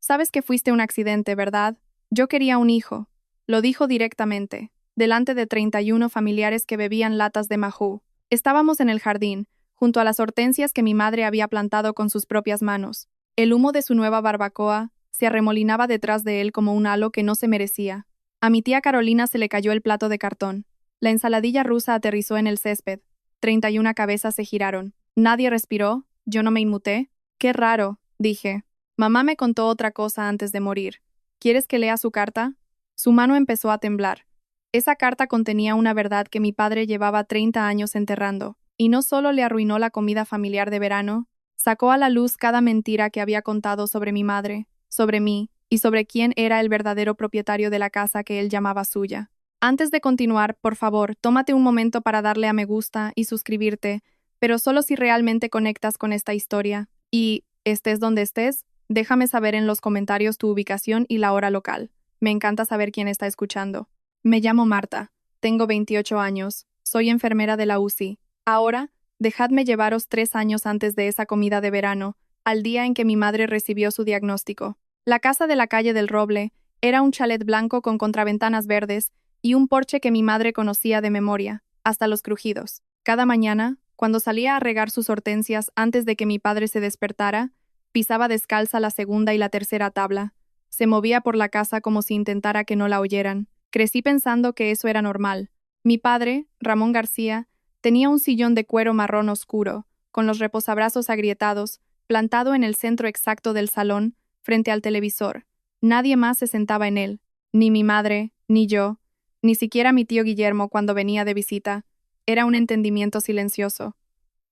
Sabes que fuiste un accidente, ¿verdad? Yo quería un hijo. Lo dijo directamente, delante de 31 familiares que bebían latas de majú. Estábamos en el jardín, junto a las hortensias que mi madre había plantado con sus propias manos. El humo de su nueva barbacoa se arremolinaba detrás de él como un halo que no se merecía. A mi tía Carolina se le cayó el plato de cartón. La ensaladilla rusa aterrizó en el césped. 31 cabezas se giraron. Nadie respiró, yo no me inmuté. Qué raro, dije. Mamá me contó otra cosa antes de morir. ¿Quieres que lea su carta? Su mano empezó a temblar. Esa carta contenía una verdad que mi padre llevaba 30 años enterrando, y no solo le arruinó la comida familiar de verano, sacó a la luz cada mentira que había contado sobre mi madre, sobre mí, y sobre quién era el verdadero propietario de la casa que él llamaba suya. Antes de continuar, por favor, tómate un momento para darle a me gusta y suscribirte, pero solo si realmente conectas con esta historia. Y, estés donde estés, déjame saber en los comentarios tu ubicación y la hora local. Me encanta saber quién está escuchando. Me llamo Marta, tengo 28 años, soy enfermera de la UCI. Ahora, dejadme llevaros 3 años antes de esa comida de verano, al día en que mi madre recibió su diagnóstico. La casa de la calle del Roble era un chalet blanco con contraventanas verdes y un porche que mi madre conocía de memoria, hasta los crujidos. Cada mañana, cuando salía a regar sus hortensias antes de que mi padre se despertara, pisaba descalza la segunda y la tercera tabla. Se movía por la casa como si intentara que no la oyeran. Crecí pensando que eso era normal. Mi padre, Ramón García, tenía un sillón de cuero marrón oscuro, con los reposabrazos agrietados, plantado en el centro exacto del salón, frente al televisor. Nadie más se sentaba en él, ni mi madre, ni yo, ni siquiera mi tío Guillermo cuando venía de visita. Era un entendimiento silencioso.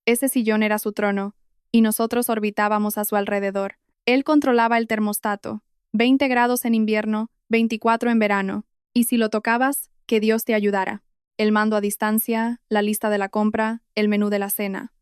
Ese sillón era su trono, y nosotros orbitábamos a su alrededor. Él controlaba el termostato, 20 grados en invierno, 24 en verano, y si lo tocabas, que Dios te ayudara. El mando a distancia, la lista de la compra, el menú de la cena.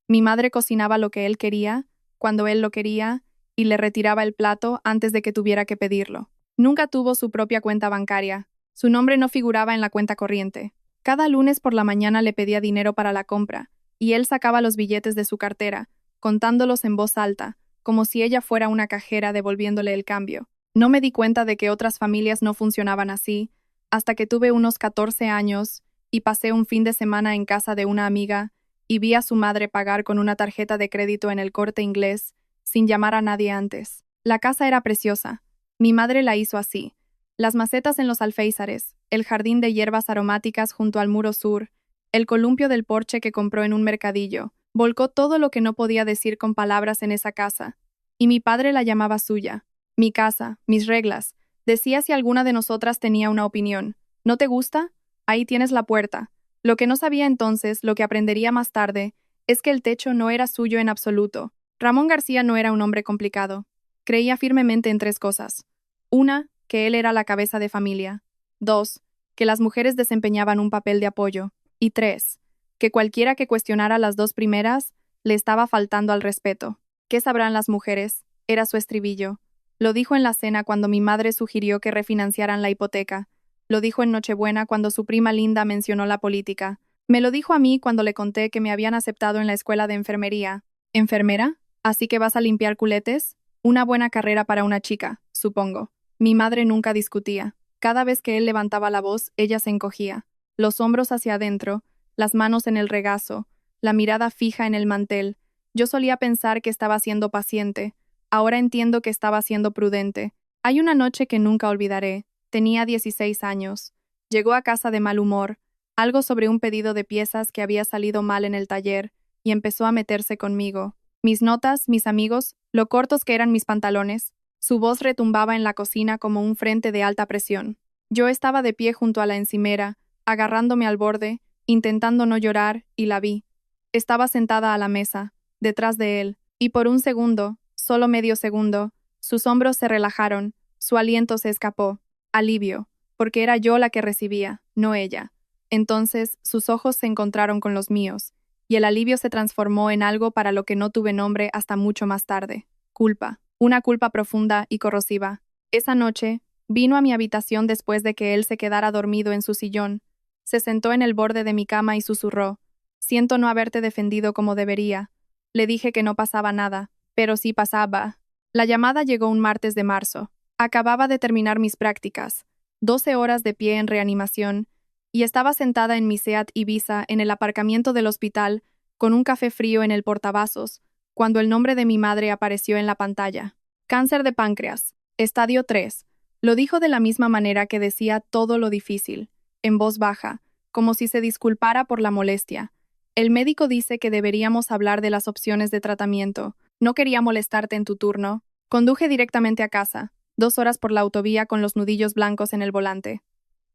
Mi madre cocinaba lo que él quería, cuando él lo quería, y le retiraba el plato antes de que tuviera que pedirlo. Nunca tuvo su propia cuenta bancaria. Su nombre no figuraba en la cuenta corriente. Cada lunes por la mañana le pedía dinero para la compra, y él sacaba los billetes de su cartera, contándolos en voz alta, como si ella fuera una cajera devolviéndole el cambio. No me di cuenta de que otras familias no funcionaban así, hasta que tuve unos 14 años y pasé un fin de semana en casa de una amiga y vi a su madre pagar con una tarjeta de crédito en el Corte Inglés, sin llamar a nadie antes. La casa era preciosa. Mi madre la hizo así. Las macetas en los alféizares, el jardín de hierbas aromáticas junto al muro sur, el columpio del porche que compró en un mercadillo, volcó todo lo que no podía decir con palabras en esa casa. Y mi padre la llamaba suya. Mi casa, mis reglas. Decía si alguna de nosotras tenía una opinión. ¿No te gusta? Ahí tienes la puerta. Lo que no sabía entonces, lo que aprendería más tarde, es que el techo no era suyo en absoluto. Ramón García no era un hombre complicado. Creía firmemente en 3 cosas. 1, que él era la cabeza de familia. 2, que las mujeres desempeñaban un papel de apoyo. Y 3, que cualquiera que cuestionara las 2 primeras, le estaba faltando al respeto. ¿Qué sabrán las mujeres? Era su estribillo. Lo dijo en la cena cuando mi madre sugirió que refinanciaran la hipoteca. Lo dijo en Nochebuena cuando su prima Linda mencionó la política. Me lo dijo a mí cuando le conté que me habían aceptado en la escuela de enfermería. ¿Enfermera? ¿Así que vas a limpiar culetes? Una buena carrera para una chica, supongo. Mi madre nunca discutía. Cada vez que él levantaba la voz, ella se encogía. Los hombros hacia adentro, las manos en el regazo, la mirada fija en el mantel. Yo solía pensar que estaba siendo paciente. Ahora entiendo que estaba siendo prudente. Hay una noche que nunca olvidaré. Tenía 16 años. Llegó a casa de mal humor, algo sobre un pedido de piezas que había salido mal en el taller, y empezó a meterse conmigo. Mis notas, mis amigos, lo cortos que eran mis pantalones. Su voz retumbaba en la cocina como un frente de alta presión. Yo estaba de pie junto a la encimera, agarrándome al borde, intentando no llorar, y la vi. Estaba sentada a la mesa, detrás de él, y por un segundo, solo medio segundo, sus hombros se relajaron, su aliento se escapó. Alivio, porque era yo la que recibía, no ella. Entonces sus ojos se encontraron con los míos, y el alivio se transformó en algo para lo que no tuve nombre hasta mucho más tarde. Culpa. Una culpa profunda y corrosiva. Esa noche, vino a mi habitación después de que él se quedara dormido en su sillón. Se sentó en el borde de mi cama y susurró: «Siento no haberte defendido como debería». Le dije que no pasaba nada, pero sí pasaba. La llamada llegó un martes de marzo. Acababa de terminar mis prácticas, 12 horas de pie en reanimación, y estaba sentada en mi Seat Ibiza en el aparcamiento del hospital con un café frío en el portavasos, cuando el nombre de mi madre apareció en la pantalla. Cáncer de páncreas, estadio 3. Lo dijo de la misma manera que decía todo lo difícil, en voz baja, como si se disculpara por la molestia. El médico dice que deberíamos hablar de las opciones de tratamiento. No quería molestarte en tu turno. Conduje directamente a casa, 2 horas por la autovía con los nudillos blancos en el volante.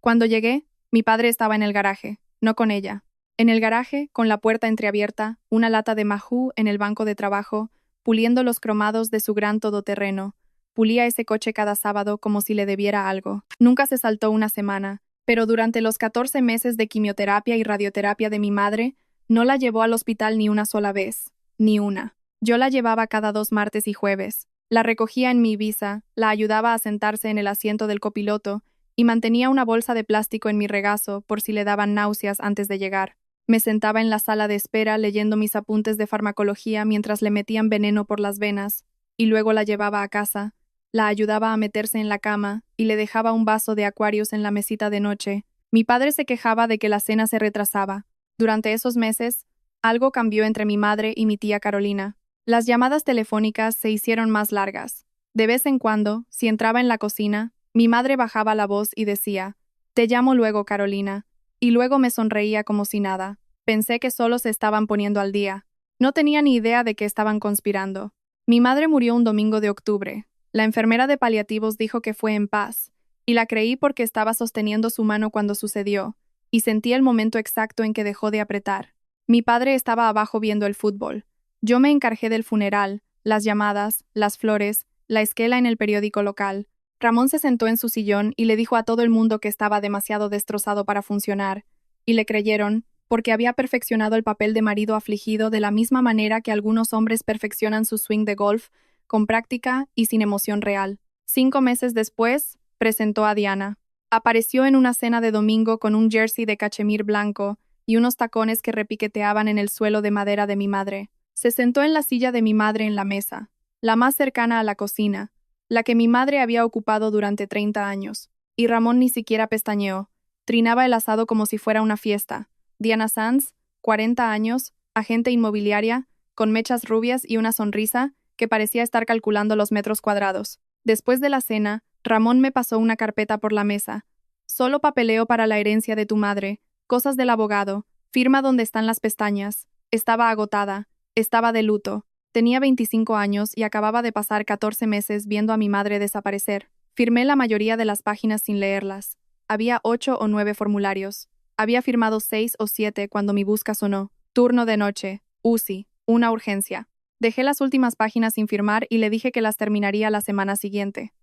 Cuando llegué, mi padre estaba en el garaje, no con ella. En el garaje, con la puerta entreabierta, una lata de Mahou en el banco de trabajo, puliendo los cromados de su gran todoterreno. Pulía ese coche cada sábado como si le debiera algo. Nunca se saltó una semana, pero durante los 14 meses de quimioterapia y radioterapia de mi madre, no la llevó al hospital ni una sola vez. Ni una. Yo la llevaba cada 2 martes y jueves. La recogía en mi Ibiza, la ayudaba a sentarse en el asiento del copiloto y mantenía una bolsa de plástico en mi regazo por si le daban náuseas antes de llegar. Me sentaba en la sala de espera leyendo mis apuntes de farmacología mientras le metían veneno por las venas, y luego la llevaba a casa, la ayudaba a meterse en la cama y le dejaba un vaso de Aquarius en la mesita de noche. Mi padre se quejaba de que la cena se retrasaba. Durante esos meses, algo cambió entre mi madre y mi tía Carolina. Las llamadas telefónicas se hicieron más largas. De vez en cuando, si entraba en la cocina, mi madre bajaba la voz y decía, «Te llamo luego, Carolina», y luego me sonreía como si nada. Pensé que solo se estaban poniendo al día. No tenía ni idea de que estaban conspirando. Mi madre murió un domingo de octubre. La enfermera de paliativos dijo que fue en paz, y la creí porque estaba sosteniendo su mano cuando sucedió, y sentí el momento exacto en que dejó de apretar. Mi padre estaba abajo viendo el fútbol. Yo me encargué del funeral, las llamadas, las flores, la esquela en el periódico local. Ramón se sentó en su sillón y le dijo a todo el mundo que estaba demasiado destrozado para funcionar, y le creyeron, porque había perfeccionado el papel de marido afligido de la misma manera que algunos hombres perfeccionan su swing de golf, con práctica y sin emoción real. 5 meses después, presentó a Diana. Apareció en una cena de domingo con un jersey de cachemir blanco y unos tacones que repiqueteaban en el suelo de madera de mi madre. Se sentó en la silla de mi madre en la mesa, la más cercana a la cocina, la que mi madre había ocupado durante 30 años, y Ramón ni siquiera pestañeó. Trinaba el asado como si fuera una fiesta. Diana Sanz, 40 años, agente inmobiliaria, con mechas rubias y una sonrisa que parecía estar calculando los metros cuadrados. Después de la cena, Ramón me pasó una carpeta por la mesa. Solo papeleo para la herencia de tu madre, cosas del abogado, firma donde están las pestañas. Estaba agotada, estaba de luto. Tenía 25 años y acababa de pasar 14 meses viendo a mi madre desaparecer. Firmé la mayoría de las páginas sin leerlas. Había 8 o 9 formularios. Había firmado 6 o 7 cuando mi busca sonó. Turno de noche. UCI. Una urgencia. Dejé las últimas páginas sin firmar y le dije que las terminaría la semana siguiente.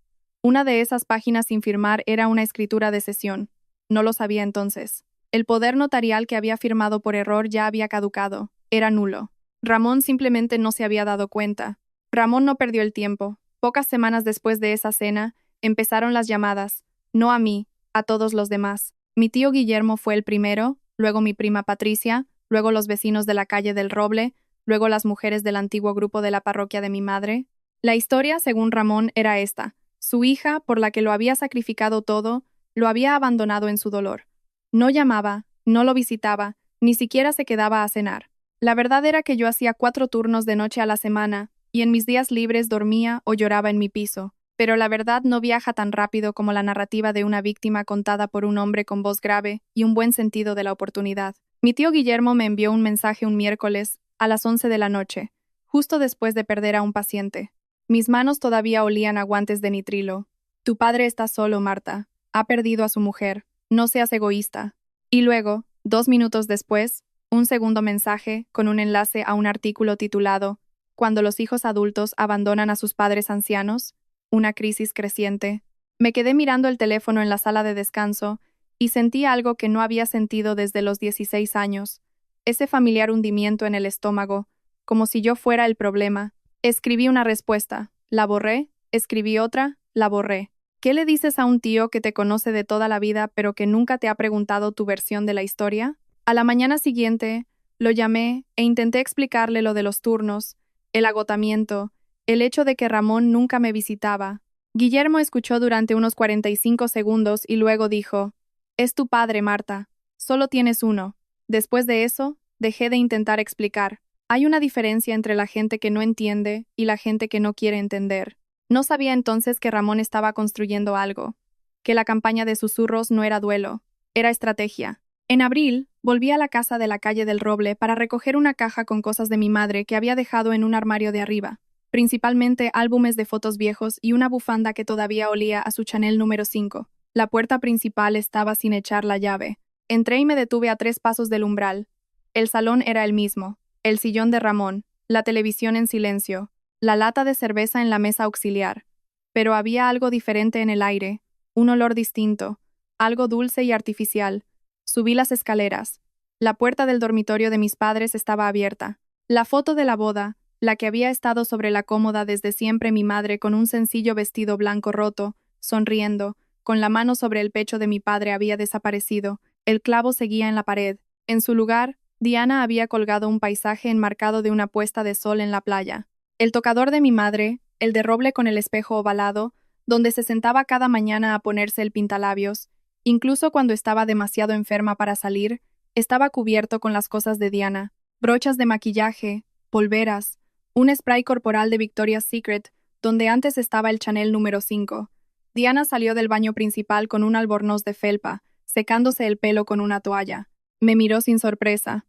Una de esas páginas sin firmar era una escritura de cesión. No lo sabía entonces. El poder notarial que había firmado por error ya había caducado. Era nulo. Ramón simplemente no se había dado cuenta. Ramón no perdió el tiempo. Pocas semanas después de esa cena, empezaron las llamadas. No a mí, a todos los demás. Mi tío Guillermo fue el primero, luego mi prima Patricia, luego los vecinos de la calle del Roble, luego las mujeres del antiguo grupo de la parroquia de mi madre. La historia, según Ramón, era esta. Su hija, por la que lo había sacrificado todo, lo había abandonado en su dolor. No llamaba, no lo visitaba, ni siquiera se quedaba a cenar. La verdad era que yo hacía 4 turnos de noche a la semana, y en mis días libres dormía o lloraba en mi piso. Pero la verdad no viaja tan rápido como la narrativa de una víctima contada por un hombre con voz grave y un buen sentido de la oportunidad. Mi tío Guillermo me envió un mensaje un miércoles, a las 11 de la noche, justo después de perder a un paciente. Mis manos todavía olían a guantes de nitrilo. Tu padre está solo, Marta. Ha perdido a su mujer. No seas egoísta. Y luego, 2 minutos después, un segundo mensaje con un enlace a un artículo titulado «Cuando los hijos adultos abandonan a sus padres ancianos, una crisis creciente». Me quedé mirando el teléfono en la sala de descanso y sentí algo que no había sentido desde los 16 años, ese familiar hundimiento en el estómago, como si yo fuera el problema. Escribí una respuesta, la borré, escribí otra, la borré. ¿Qué le dices a un tío que te conoce de toda la vida pero que nunca te ha preguntado tu versión de la historia? A la mañana siguiente, lo llamé e intenté explicarle lo de los turnos, el agotamiento, El hecho de que Ramón nunca me visitaba. Guillermo escuchó durante unos 45 segundos y luego dijo: «Es tu padre, Marta. Solo tienes uno». Después de eso, dejé de intentar explicar. Hay una diferencia entre la gente que no entiende y la gente que no quiere entender. No sabía entonces que Ramón estaba construyendo algo, que la campaña de susurros no era duelo, era estrategia. En abril, volví a la casa de la calle del Roble para recoger una caja con cosas de mi madre que había dejado en un armario de arriba, principalmente álbumes de fotos viejos y una bufanda que todavía olía a su Chanel número 5. La puerta principal estaba sin echar la llave. Entré y me detuve a 3 pasos del umbral. El salón era el mismo, el sillón de Ramón, la televisión en silencio, la lata de cerveza en la mesa auxiliar. Pero había algo diferente en el aire, un olor distinto, algo dulce y artificial. Subí las escaleras. La puerta del dormitorio de mis padres estaba abierta. La foto de la boda, la que había estado sobre la cómoda desde siempre mi madre con un sencillo vestido blanco roto, sonriendo, con la mano sobre el pecho de mi padre había desaparecido. El clavo seguía en la pared. En su lugar, Diana había colgado un paisaje enmarcado de una puesta de sol en la playa. El tocador de mi madre, el de roble con el espejo ovalado, donde se sentaba cada mañana a ponerse el pintalabios, incluso cuando estaba demasiado enferma para salir, estaba cubierto con las cosas de Diana, brochas de maquillaje, polveras, un spray corporal de Victoria's Secret, donde antes estaba el Chanel número 5. Diana salió del baño principal con un albornoz de felpa, secándose el pelo con una toalla. Me miró sin sorpresa.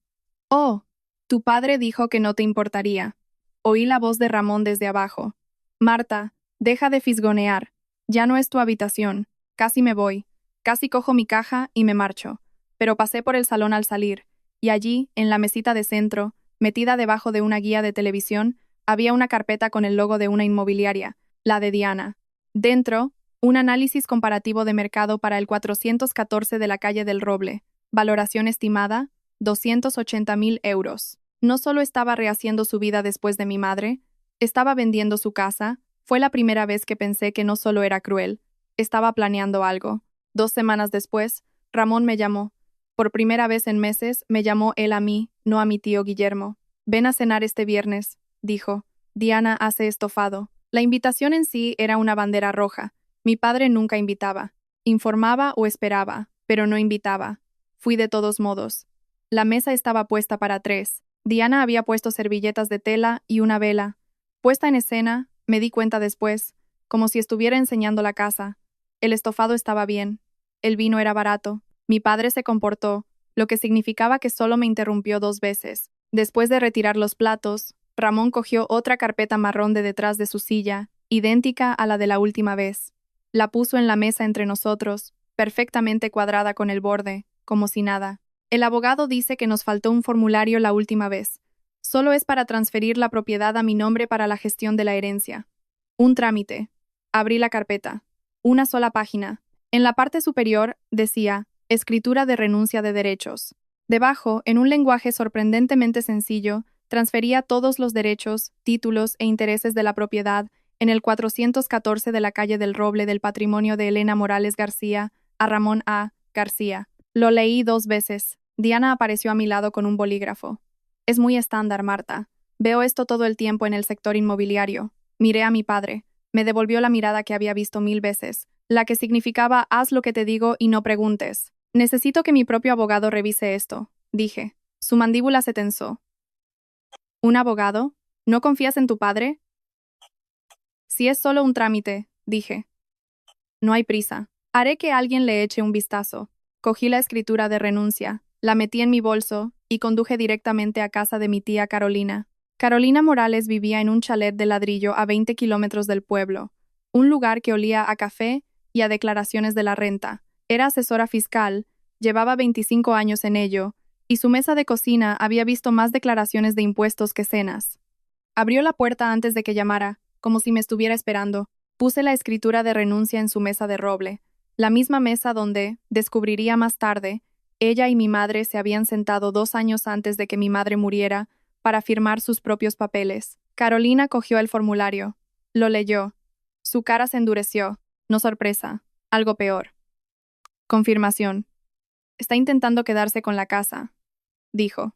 «Oh, tu padre dijo que no te importaría». Oí la voz de Ramón desde abajo. «Marta, deja de fisgonear. Ya no es tu habitación. Casi me voy. Casi cojo mi caja y me marcho». Pero pasé por el salón al salir, y allí, en la mesita de centro, metida debajo de una guía de televisión, había una carpeta con el logo de una inmobiliaria, la de Diana. Dentro, un análisis comparativo de mercado para el 414 de la calle del Roble. Valoración estimada, 280.000 euros. No solo estaba rehaciendo su vida después de mi madre, estaba vendiendo su casa. Fue la primera vez que pensé que no solo era cruel, estaba planeando algo. 2 semanas después, Ramón me llamó. Por primera vez en meses, me llamó él a mí, no a mi tío Guillermo. «Ven a cenar este viernes», dijo. «Diana hace estofado». La invitación en sí era una bandera roja. Mi padre nunca invitaba. Informaba o esperaba, pero no invitaba. Fui de todos modos. La mesa estaba puesta para 3. Diana había puesto servilletas de tela y una vela. Puesta en escena, me di cuenta después, como si estuviera enseñando la casa. El estofado estaba bien. El vino era barato. Mi padre se comportó, lo que significaba que solo me interrumpió 2 veces. Después de retirar los platos, Ramón cogió otra carpeta marrón de detrás de su silla, idéntica a la de la última vez. La puso en la mesa entre nosotros, perfectamente cuadrada con el borde, como si nada. «El abogado dice que nos faltó un formulario la última vez. Solo es para transferir la propiedad a mi nombre para la gestión de la herencia. Un trámite». Abrí la carpeta. Una sola página. En la parte superior, decía, «Escritura de renuncia de derechos». Debajo, en un lenguaje sorprendentemente sencillo, transfería todos los derechos, títulos e intereses de la propiedad en el 414 de la calle del Roble del patrimonio de Elena Morales García a Ramón A. García. Lo leí 2 veces. Diana apareció a mi lado con un bolígrafo. «Es muy estándar, Marta. Veo esto todo el tiempo en el sector inmobiliario». Miré a mi padre. Me devolvió la mirada que había visto 1000 veces, la que significaba «haz lo que te digo y no preguntes». «Necesito que mi propio abogado revise esto», dije. Su mandíbula se tensó. «¿Un abogado? ¿No confías en tu padre?» «Si es solo un trámite», dije. «No hay prisa. Haré que alguien le eche un vistazo». Cogí la escritura de renuncia, la metí en mi bolso y conduje directamente a casa de mi tía Carolina. Carolina Morales vivía en un chalet de ladrillo a 20 kilómetros del pueblo, un lugar que olía a café y a declaraciones de la renta. Era asesora fiscal, llevaba 25 años en ello, y su mesa de cocina había visto más declaraciones de impuestos que cenas. Abrió la puerta antes de que llamara, como si me estuviera esperando. Puse la escritura de renuncia en su mesa de roble, la misma mesa donde, descubriría más tarde, ella y mi madre se habían sentado 2 años antes de que mi madre muriera para firmar sus propios papeles. Carolina cogió el formulario. Lo leyó. Su cara se endureció. No sorpresa. Algo peor. Confirmación. «Está intentando quedarse con la casa», dijo.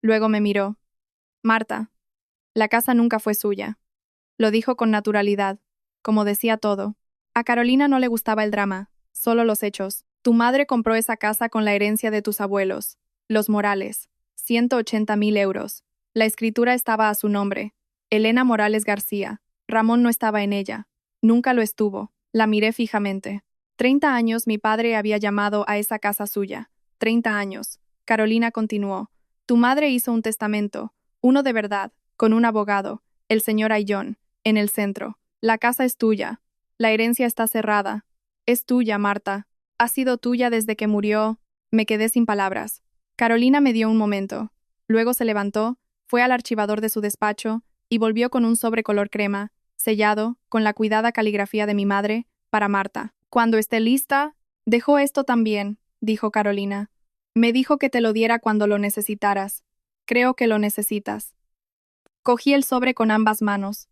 Luego me miró. «Marta, la casa nunca fue suya». Lo dijo con naturalidad, como decía todo. A Carolina no le gustaba el drama, solo los hechos. Tu madre compró esa casa con la herencia de tus abuelos, los Morales. 180.000 euros. La escritura estaba a su nombre. Elena Morales García. Ramón no estaba en ella. Nunca lo estuvo. La miré fijamente. 30 años mi padre había llamado a esa casa suya. 30 años. Carolina continuó. Tu madre hizo un testamento, uno de verdad, con un abogado, el señor Ayllón, en el centro. La casa es tuya. La herencia está cerrada. Es tuya, Marta. Ha sido tuya desde que murió. Me quedé sin palabras. Carolina me dio un momento. Luego se levantó, fue al archivador de su despacho y volvió con un sobre color crema, sellado, con la cuidada caligrafía de mi madre, para Marta. Cuando esté lista, dejó esto también, dijo Carolina. Me dijo que te lo diera cuando lo necesitaras. Creo que lo necesitas. Cogí el sobre con ambas manos.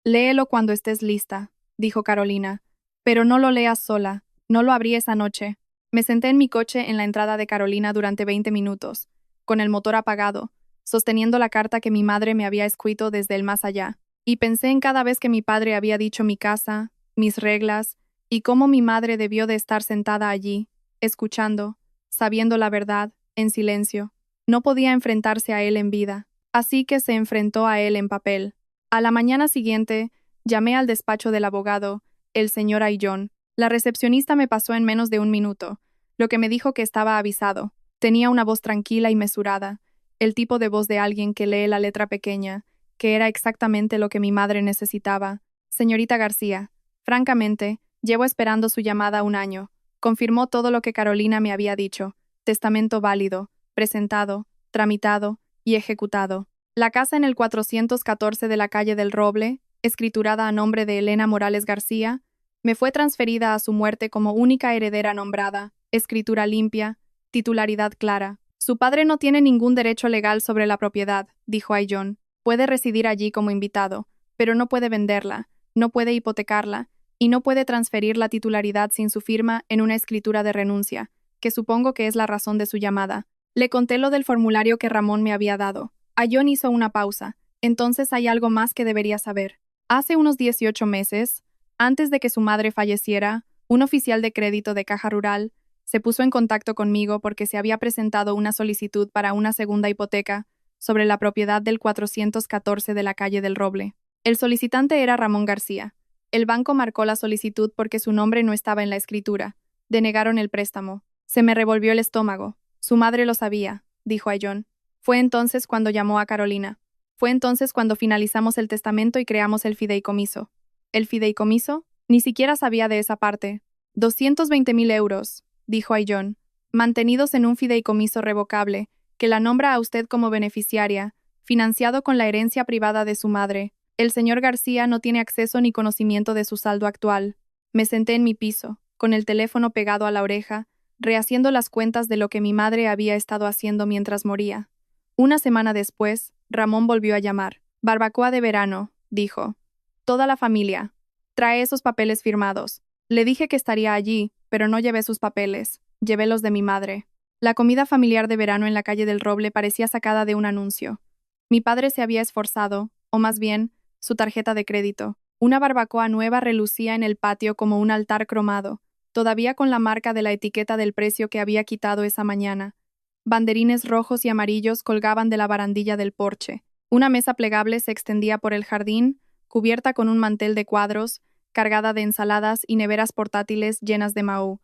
Léelo cuando estés lista, dijo Carolina. Pero no lo leas sola. No lo abrí esa noche. Me senté en mi coche en la entrada de Carolina durante 20 minutos, con el motor apagado, sosteniendo la carta que mi madre me había escrito desde el más allá, y pensé en cada vez que mi padre había dicho mi casa, mis reglas, y cómo mi madre debió de estar sentada allí, escuchando, sabiendo la verdad, en silencio. No podía enfrentarse a él en vida, así que se enfrentó a él en papel. A la mañana siguiente, llamé al despacho del abogado, el señor Ayllón. La recepcionista me pasó en menos de un minuto, lo que me dijo que estaba avisado. Tenía una voz tranquila y mesurada, el tipo de voz de alguien que lee la letra pequeña, que era exactamente lo que mi madre necesitaba. Señorita García, francamente, llevo esperando su llamada un año. Confirmó todo lo que Carolina me había dicho. Testamento válido, presentado, tramitado y ejecutado. La casa en el 414 de la calle del Roble, escriturada a nombre de Elena Morales García, me fue transferida a su muerte como única heredera nombrada, escritura limpia, titularidad clara. Su padre no tiene ningún derecho legal sobre la propiedad, dijo Ayllón. Puede residir allí como invitado, pero no puede venderla, no puede hipotecarla, y no puede transferir la titularidad sin su firma en una escritura de renuncia, que supongo que es la razón de su llamada. Le conté lo del formulario que Ramón me había dado. Ayllón hizo una pausa. Entonces hay algo más que debería saber. Hace unos 18 meses, antes de que su madre falleciera, un oficial de crédito de Caja Rural se puso en contacto conmigo porque se había presentado una solicitud para una segunda hipoteca sobre la propiedad del 414 de la calle del Roble. El solicitante era Ramón García. El banco marcó la solicitud porque su nombre no estaba en la escritura. Denegaron el préstamo. Se me revolvió el estómago. Su madre lo sabía, dijo Ayllón. Fue entonces cuando llamó a Carolina. Fue entonces cuando finalizamos el testamento y creamos el fideicomiso. ¿El fideicomiso? Ni siquiera sabía de esa parte. 220.000 euros, dijo Ayllón, mantenidos en un fideicomiso revocable, que la nombra a usted como beneficiaria, financiado con la herencia privada de su madre. El señor García no tiene acceso ni conocimiento de su saldo actual. Me senté en mi piso, con el teléfono pegado a la oreja, rehaciendo las cuentas de lo que mi madre había estado haciendo mientras moría. Una semana después, Ramón volvió a llamar. Barbacoa de verano, dijo. Toda la familia. Trae esos papeles firmados. Le dije que estaría allí, pero no llevé sus papeles. Llevé los de mi madre. La comida familiar de verano en la calle del Roble parecía sacada de un anuncio. Mi padre se había esforzado, o más bien, su tarjeta de crédito. Una barbacoa nueva relucía en el patio como un altar cromado, todavía con la marca de la etiqueta del precio que había quitado esa mañana. Banderines rojos y amarillos colgaban de la barandilla del porche. Una mesa plegable se extendía por el jardín, cubierta con un mantel de cuadros, cargada de ensaladas y neveras portátiles llenas de mahou.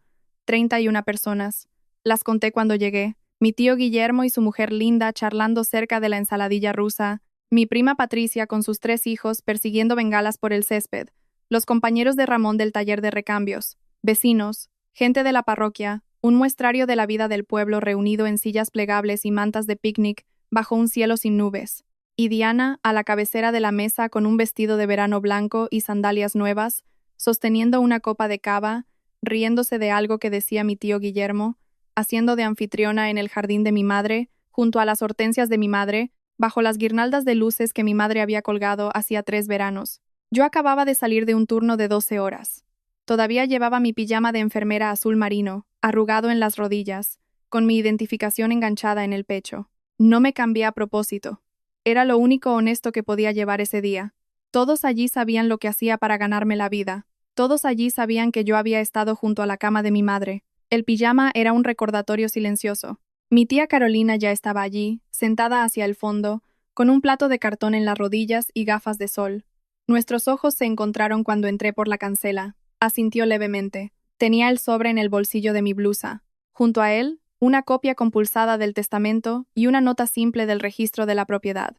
31 personas. Las conté cuando llegué. Mi tío Guillermo y su mujer Linda charlando cerca de la ensaladilla rusa, mi prima Patricia con sus 3 hijos persiguiendo bengalas por el césped, los compañeros de Ramón del taller de recambios, vecinos, gente de la parroquia, un muestrario de la vida del pueblo reunido en sillas plegables y mantas de picnic bajo un cielo sin nubes. Y Diana, a la cabecera de la mesa con un vestido de verano blanco y sandalias nuevas, sosteniendo una copa de cava, riéndose de algo que decía mi tío Guillermo, haciendo de anfitriona en el jardín de mi madre, junto a las hortensias de mi madre, bajo las guirnaldas de luces que mi madre había colgado hacía 3 veranos. Yo acababa de salir de un turno de 12 horas. Todavía llevaba mi pijama de enfermera azul marino, arrugado en las rodillas, con mi identificación enganchada en el pecho. No me cambié a propósito. Era lo único honesto que podía llevar ese día. Todos allí sabían lo que hacía para ganarme la vida. Todos allí sabían que yo había estado junto a la cama de mi madre. El pijama era un recordatorio silencioso. Mi tía Carolina ya estaba allí, sentada hacia el fondo, con un plato de cartón en las rodillas y gafas de sol. Nuestros ojos se encontraron cuando entré por la cancela. Asintió levemente. Tenía el sobre en el bolsillo de mi blusa. Junto a él, una copia compulsada del testamento y una nota simple del registro de la propiedad.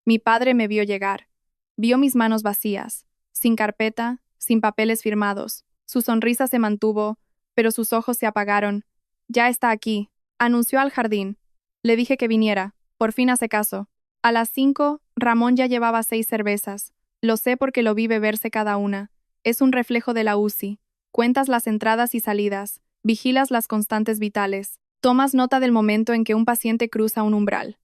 Mi padre me vio llegar. Vio mis manos vacías, sin carpeta, sin papeles firmados. Su sonrisa se mantuvo, pero sus ojos se apagaron. Ya está aquí, anunció al jardín. Le dije que viniera. Por fin hace caso. A las 5, Ramón ya llevaba 6 cervezas. Lo sé porque lo vi beberse cada una. Es un reflejo de la UCI. Cuentas las entradas y salidas. Vigilas las constantes vitales. Tomas nota del momento en que un paciente cruza un umbral.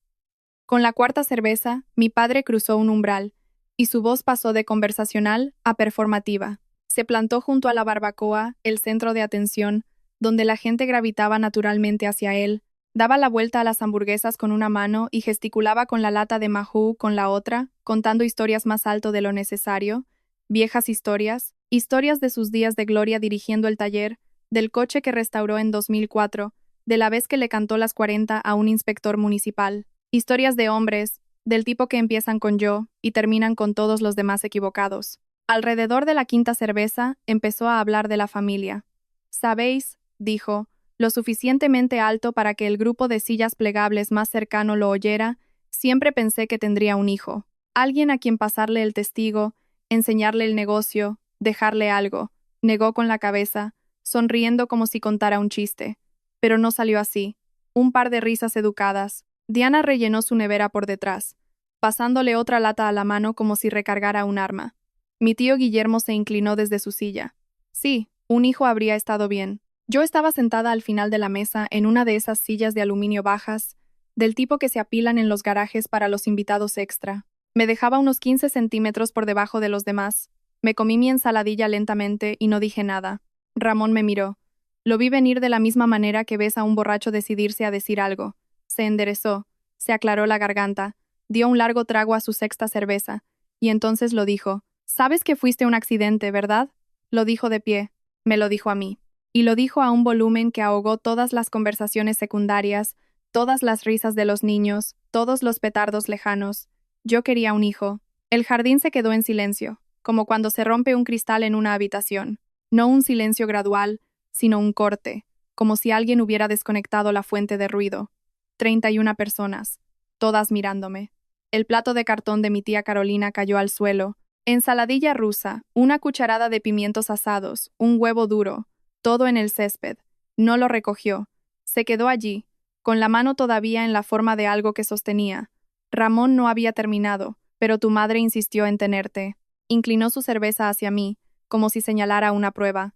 Con la cuarta cerveza, mi padre cruzó un umbral, y su voz pasó de conversacional a performativa. Se plantó junto a la barbacoa, el centro de atención, donde la gente gravitaba naturalmente hacia él, daba la vuelta a las hamburguesas con una mano y gesticulaba con la lata de Mahou con la otra, contando historias más alto de lo necesario, viejas historias, historias de sus días de gloria dirigiendo el taller, del coche que restauró en 2004, de la vez que le cantó las 40 a un inspector municipal. Historias de hombres, del tipo que empiezan con yo y terminan con todos los demás equivocados. Alrededor de la quinta cerveza, empezó a hablar de la familia. «Sabéis», dijo, lo suficientemente alto para que el grupo de sillas plegables más cercano lo oyera, siempre pensé que tendría un hijo. Alguien a quien pasarle el testigo, enseñarle el negocio, dejarle algo. Negó con la cabeza, sonriendo como si contara un chiste. Pero no salió así. Un par de risas educadas. Diana rellenó su nevera por detrás, pasándole otra lata a la mano como si recargara un arma. Mi tío Guillermo se inclinó desde su silla. Sí, un hijo habría estado bien. Yo estaba sentada al final de la mesa en una de esas sillas de aluminio bajas, del tipo que se apilan en los garajes para los invitados extra. Me dejaba unos 15 centímetros por debajo de los demás. Me comí mi ensaladilla lentamente y no dije nada. Ramón me miró. Lo vi venir de la misma manera que ves a un borracho decidirse a decir algo. Se enderezó, se aclaró la garganta, dio un largo trago a su sexta cerveza, y entonces lo dijo. «Sabes que fuiste un accidente, ¿verdad?» Lo dijo de pie. Me lo dijo a mí. Y lo dijo a un volumen que ahogó todas las conversaciones secundarias, todas las risas de los niños, todos los petardos lejanos. Yo quería un hijo. El jardín se quedó en silencio, como cuando se rompe un cristal en una habitación. No un silencio gradual, sino un corte, como si alguien hubiera desconectado la fuente de ruido. 31 personas, todas mirándome. El plato de cartón de mi tía Carolina cayó al suelo. Ensaladilla rusa, una cucharada de pimientos asados, un huevo duro, todo en el césped. No lo recogió. Se quedó allí, con la mano todavía en la forma de algo que sostenía. Ramón no había terminado, pero tu madre insistió en tenerte. Inclinó su cerveza hacia mí, como si señalara una prueba.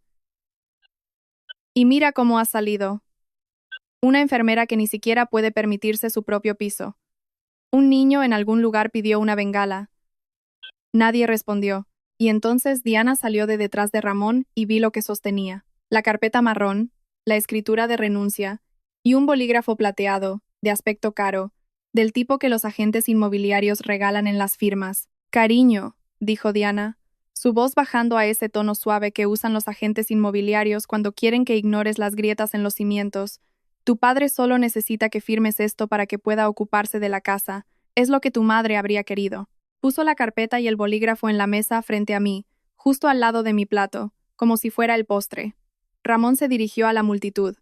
Y mira cómo has salido. Una enfermera que ni siquiera puede permitirse su propio piso. Un niño en algún lugar pidió una bengala. Nadie respondió, y entonces Diana salió de detrás de Ramón y vi lo que sostenía. La carpeta marrón, la escritura de renuncia, y un bolígrafo plateado, de aspecto caro, del tipo que los agentes inmobiliarios regalan en las firmas. «Cariño», dijo Diana, su voz bajando a ese tono suave que usan los agentes inmobiliarios cuando quieren que ignores las grietas en los cimientos. Tu padre solo necesita que firmes esto para que pueda ocuparse de la casa. Es lo que tu madre habría querido. Puso la carpeta y el bolígrafo en la mesa frente a mí, justo al lado de mi plato, como si fuera el postre. Ramón se dirigió a la multitud.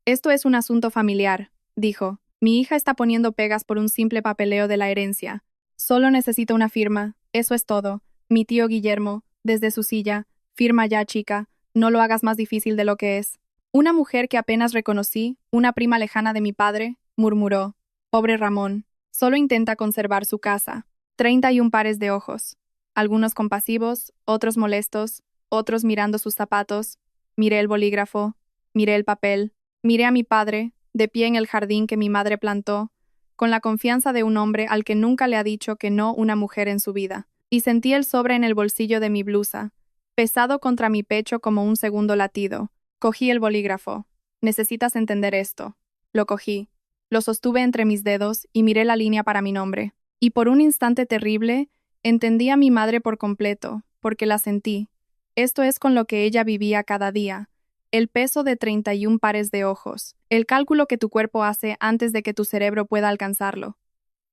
«Esto es un asunto familiar», dijo. «Mi hija está poniendo pegas por un simple papeleo de la herencia. Solo necesita una firma, eso es todo. Mi tío Guillermo, desde su silla, firma ya, chica, no lo hagas más difícil de lo que es». Una mujer que apenas reconocí, una prima lejana de mi padre, murmuró. «Pobre Ramón, solo intenta conservar su casa». 31 pares de ojos. Algunos compasivos, otros molestos, otros mirando sus zapatos. Miré el bolígrafo, miré el papel, miré a mi padre, de pie en el jardín que mi madre plantó, con la confianza de un hombre al que nunca le ha dicho que no una mujer en su vida. Y sentí el sobre en el bolsillo de mi blusa, pesado contra mi pecho como un segundo latido. Cogí el bolígrafo. «Necesitas entender esto». Lo cogí. Lo sostuve entre mis dedos y miré la línea para mi nombre. Y por un instante terrible, Entendí a mi madre por completo, porque la sentí. Esto es con lo que ella vivía cada día. El peso de 31 pares de ojos. El cálculo que tu cuerpo hace antes de que tu cerebro pueda alcanzarlo.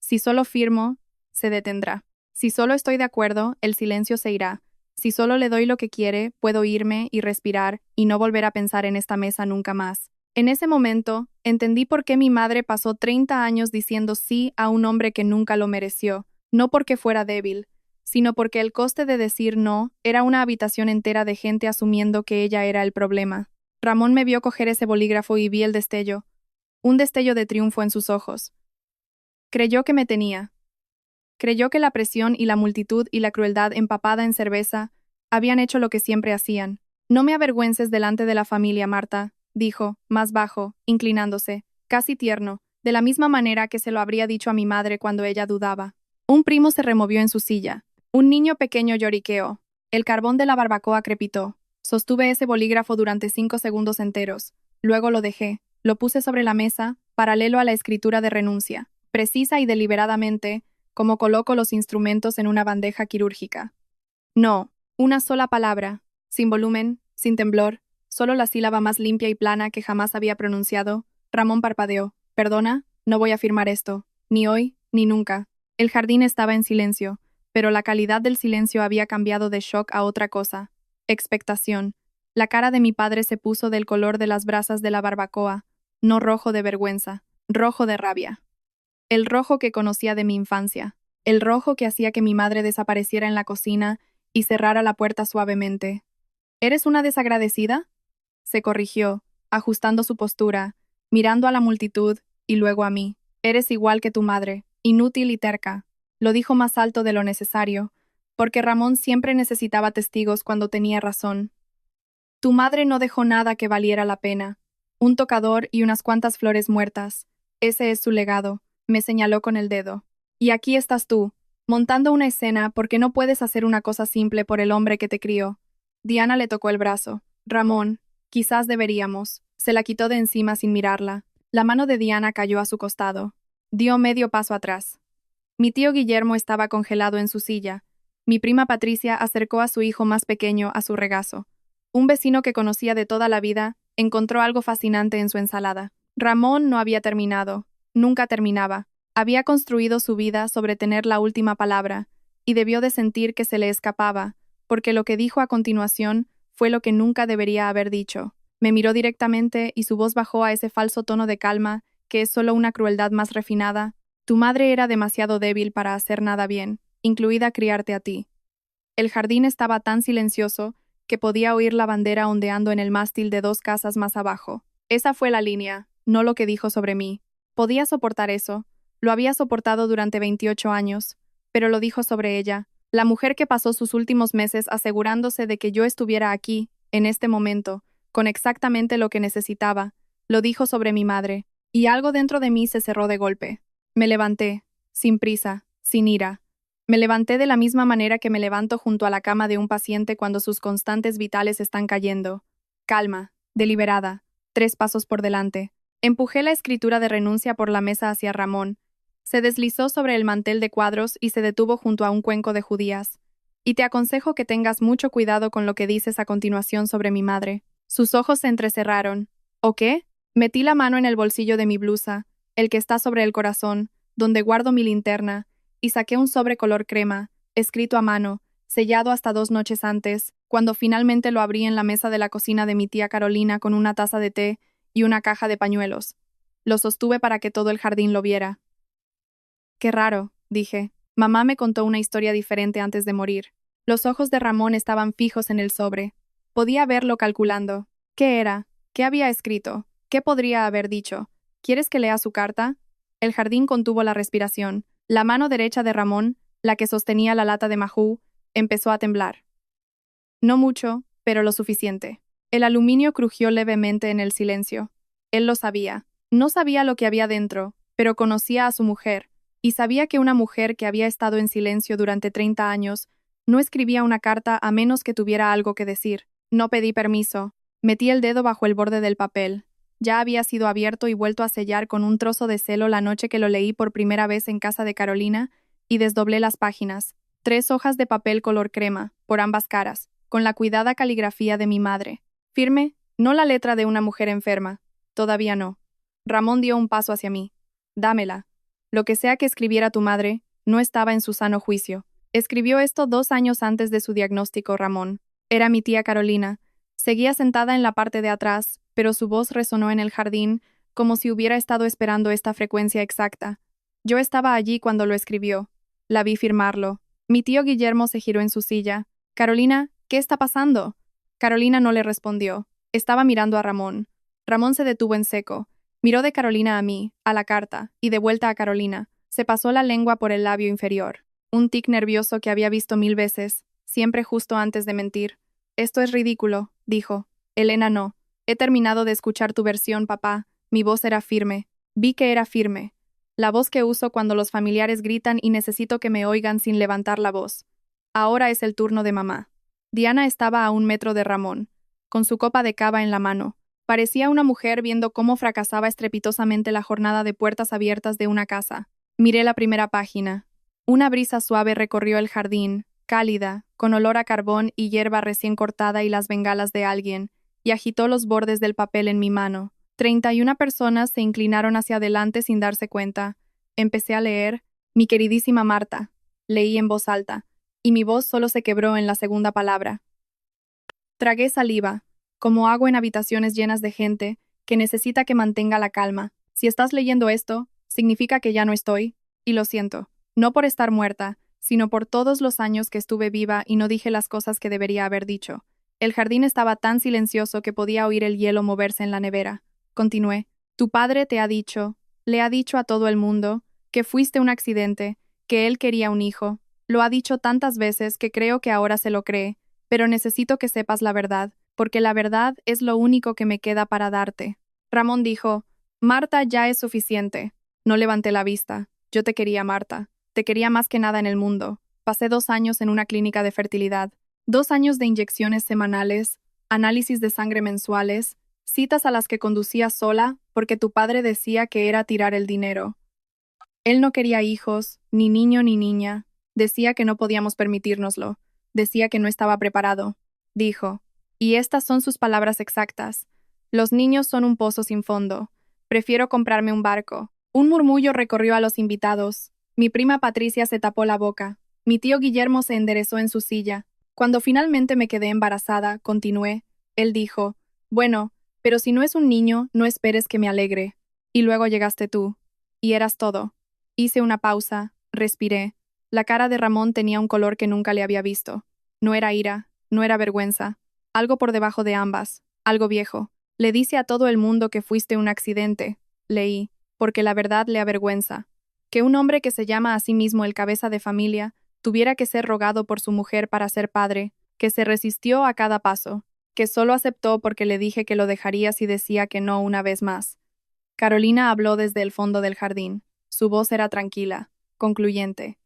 Si solo firmo, se detendrá. Si solo estoy de acuerdo, el silencio se irá. Si solo le doy lo que quiere, puedo irme y respirar y no volver a pensar en esta mesa nunca más. En ese momento, entendí por qué mi madre pasó 30 años diciendo sí a un hombre que nunca lo mereció, no porque fuera débil, sino porque el coste de decir no era una habitación entera de gente asumiendo que ella era el problema. Ramón me vio coger ese bolígrafo y vi el destello, un destello de triunfo en sus ojos. Creyó que me tenía. Creyó que la presión y la multitud y la crueldad empapada en cerveza habían hecho lo que siempre hacían. No me avergüences delante de la familia, Marta, dijo, más bajo, inclinándose, casi tierno, de la misma manera que se lo habría dicho a mi madre cuando ella dudaba. Un primo se removió en su silla. Un niño pequeño lloriqueó. El carbón de la barbacoa crepitó. Sostuve ese bolígrafo durante 5 segundos enteros. Luego lo dejé. Lo puse sobre la mesa, paralelo a la escritura de renuncia, precisa y deliberadamente, como coloco los instrumentos en una bandeja quirúrgica. No, una sola palabra, sin volumen, sin temblor, solo la sílaba más limpia y plana que jamás había pronunciado. Ramón parpadeó. Perdona, no voy a firmar esto, ni hoy, ni nunca. El jardín estaba en silencio, pero la calidad del silencio había cambiado de shock a otra cosa. Expectación. La cara de mi padre se puso del color de las brasas de la barbacoa, no rojo de vergüenza, rojo de rabia. El rojo que conocía de mi infancia, el rojo que hacía que mi madre desapareciera en la cocina y cerrara la puerta suavemente. ¿Eres una desagradecida? Se corrigió, ajustando su postura, mirando a la multitud y luego a mí. Eres igual que tu madre, inútil y terca. Lo dijo más alto de lo necesario, porque Ramón siempre necesitaba testigos cuando tenía razón. Tu madre no dejó nada que valiera la pena. Un tocador y unas cuantas flores muertas. Ese es su legado, me señaló con el dedo. Y aquí estás tú, montando una escena porque no puedes hacer una cosa simple por el hombre que te crió. Diana le tocó el brazo. Ramón, quizás deberíamos. Se la quitó de encima sin mirarla. La mano de Diana cayó a su costado. Dio medio paso atrás. Mi tío Guillermo estaba congelado en su silla. Mi prima Patricia acercó a su hijo más pequeño a su regazo. Un vecino que conocía de toda la vida encontró algo fascinante en su ensalada. Ramón no había terminado. Nunca terminaba. Había construido su vida sobre tener la última palabra, y debió de sentir que se le escapaba, porque lo que dijo a continuación fue lo que nunca debería haber dicho. Me miró directamente y su voz bajó a ese falso tono de calma que es solo una crueldad más refinada. Tu madre era demasiado débil para hacer nada bien, incluida criarte a ti. El jardín estaba tan silencioso que podía oír la bandera ondeando en el mástil de 2 casas más abajo. Esa fue la línea, no lo que dijo sobre mí. Podía soportar eso. Lo había soportado durante 28 años, pero lo dijo sobre ella, la mujer que pasó sus últimos meses asegurándose de que yo estuviera aquí, en este momento, con exactamente lo que necesitaba. Lo dijo sobre mi madre, y algo dentro de mí se cerró de golpe. Me levanté, sin prisa, sin ira. Me levanté de la misma manera que me levanto junto a la cama de un paciente cuando sus constantes vitales están cayendo. Calma, deliberada, 3 pasos por delante. Empujé la escritura de renuncia por la mesa hacia Ramón. Se deslizó sobre el mantel de cuadros y se detuvo junto a un cuenco de judías. Y te aconsejo que tengas mucho cuidado con lo que dices a continuación sobre mi madre. Sus ojos se entrecerraron. ¿O qué? Metí la mano en el bolsillo de mi blusa, el que está sobre el corazón, donde guardo mi linterna, y saqué un sobre color crema, escrito a mano, sellado hasta 2 noches antes, cuando finalmente lo abrí en la mesa de la cocina de mi tía Carolina con una taza de té y una caja de pañuelos. Lo sostuve para que todo el jardín lo viera. Qué raro, dije. Mamá me contó una historia diferente antes de morir. Los ojos de Ramón estaban fijos en el sobre. Podía verlo calculando. ¿Qué era? ¿Qué había escrito? ¿Qué podría haber dicho? ¿Quieres que lea su carta? El jardín contuvo la respiración. La mano derecha de Ramón, la que sostenía la lata de Mahou, empezó a temblar. No mucho, pero lo suficiente. El aluminio crujió levemente en el silencio. Él lo sabía. No sabía lo que había dentro, pero conocía a su mujer, y sabía que una mujer que había estado en silencio durante 30 años no escribía una carta a menos que tuviera algo que decir. No pedí permiso. Metí el dedo bajo el borde del papel. Ya había sido abierto y vuelto a sellar con un trozo de celo la noche que lo leí por primera vez en casa de Carolina, y desdoblé las páginas. 3 hojas de papel color crema, por ambas caras, con la cuidada caligrafía de mi madre. Firme, no la letra de una mujer enferma. Todavía no. Ramón dio un paso hacia mí. Dámela. Lo que sea que escribiera tu madre, no estaba en su sano juicio. Escribió esto 2 años antes de su diagnóstico, Ramón. Era mi tía Carolina. Seguía sentada en la parte de atrás, pero su voz resonó en el jardín como si hubiera estado esperando esta frecuencia exacta. Yo estaba allí cuando lo escribió. La vi firmarlo. Mi tío Guillermo se giró en su silla. Carolina, ¿qué está pasando? Carolina no le respondió. Estaba mirando a Ramón. Ramón se detuvo en seco. Miró de Carolina a mí, a la carta, y de vuelta a Carolina. Se pasó la lengua por el labio inferior. Un tic nervioso que había visto 1000 veces, siempre justo antes de mentir. Esto es ridículo, dijo. Elena no. He terminado de escuchar tu versión, papá. Mi voz era firme. Vi que era firme. La voz que uso cuando los familiares gritan y necesito que me oigan sin levantar la voz. Ahora es el turno de mamá. Diana estaba a 1 metro de Ramón, con su copa de cava en la mano. Parecía una mujer viendo cómo fracasaba estrepitosamente la jornada de puertas abiertas de una casa. Miré la primera página. Una brisa suave recorrió el jardín, cálida, con olor a carbón y hierba recién cortada y las bengalas de alguien, y agitó los bordes del papel en mi mano. 31 personas se inclinaron hacia adelante sin darse cuenta. Empecé a leer, mi queridísima Marta. Leí en voz alta, y mi voz solo se quebró en la segunda palabra. Tragué saliva, como agua en habitaciones llenas de gente, que necesita que mantenga la calma. Si estás leyendo esto, significa que ya no estoy, y lo siento. No por estar muerta, sino por todos los años que estuve viva y no dije las cosas que debería haber dicho. El jardín estaba tan silencioso que podía oír el hielo moverse en la nevera. Continué. Tu padre te ha dicho, le ha dicho a todo el mundo, que fuiste un accidente, que él quería un hijo. Lo ha dicho tantas veces que creo que ahora se lo cree, pero necesito que sepas la verdad, porque la verdad es lo único que me queda para darte. Ramón dijo, Marta ya es suficiente. No levanté la vista. Yo te quería, Marta. Te quería más que nada en el mundo. Pasé 2 años en una clínica de fertilidad. 2 años de inyecciones semanales, análisis de sangre mensuales, citas a las que conducía sola porque tu padre decía que era tirar el dinero. Él no quería hijos, ni niño ni niña. Decía que no podíamos permitírnoslo. Decía que no estaba preparado. Dijo, y estas son sus palabras exactas. Los niños son un pozo sin fondo. Prefiero comprarme un barco. Un murmullo recorrió a los invitados. Mi prima Patricia se tapó la boca. Mi tío Guillermo se enderezó en su silla. Cuando finalmente me quedé embarazada, continué. Él dijo, bueno, pero si no es un niño, no esperes que me alegre. Y luego llegaste tú. Y eras todo. Hice una pausa, respiré. La cara de Ramón tenía un color que nunca le había visto. No era ira, no era vergüenza. Algo por debajo de ambas, algo viejo. Le dice a todo el mundo que fuiste un accidente. Leí, porque la verdad le avergüenza. Que un hombre que se llama a sí mismo el cabeza de familia tuviera que ser rogado por su mujer para ser padre, que se resistió a cada paso, que solo aceptó porque le dije que lo dejaría si decía que no una vez más. Carolina habló desde el fondo del jardín. Su voz era tranquila, concluyente.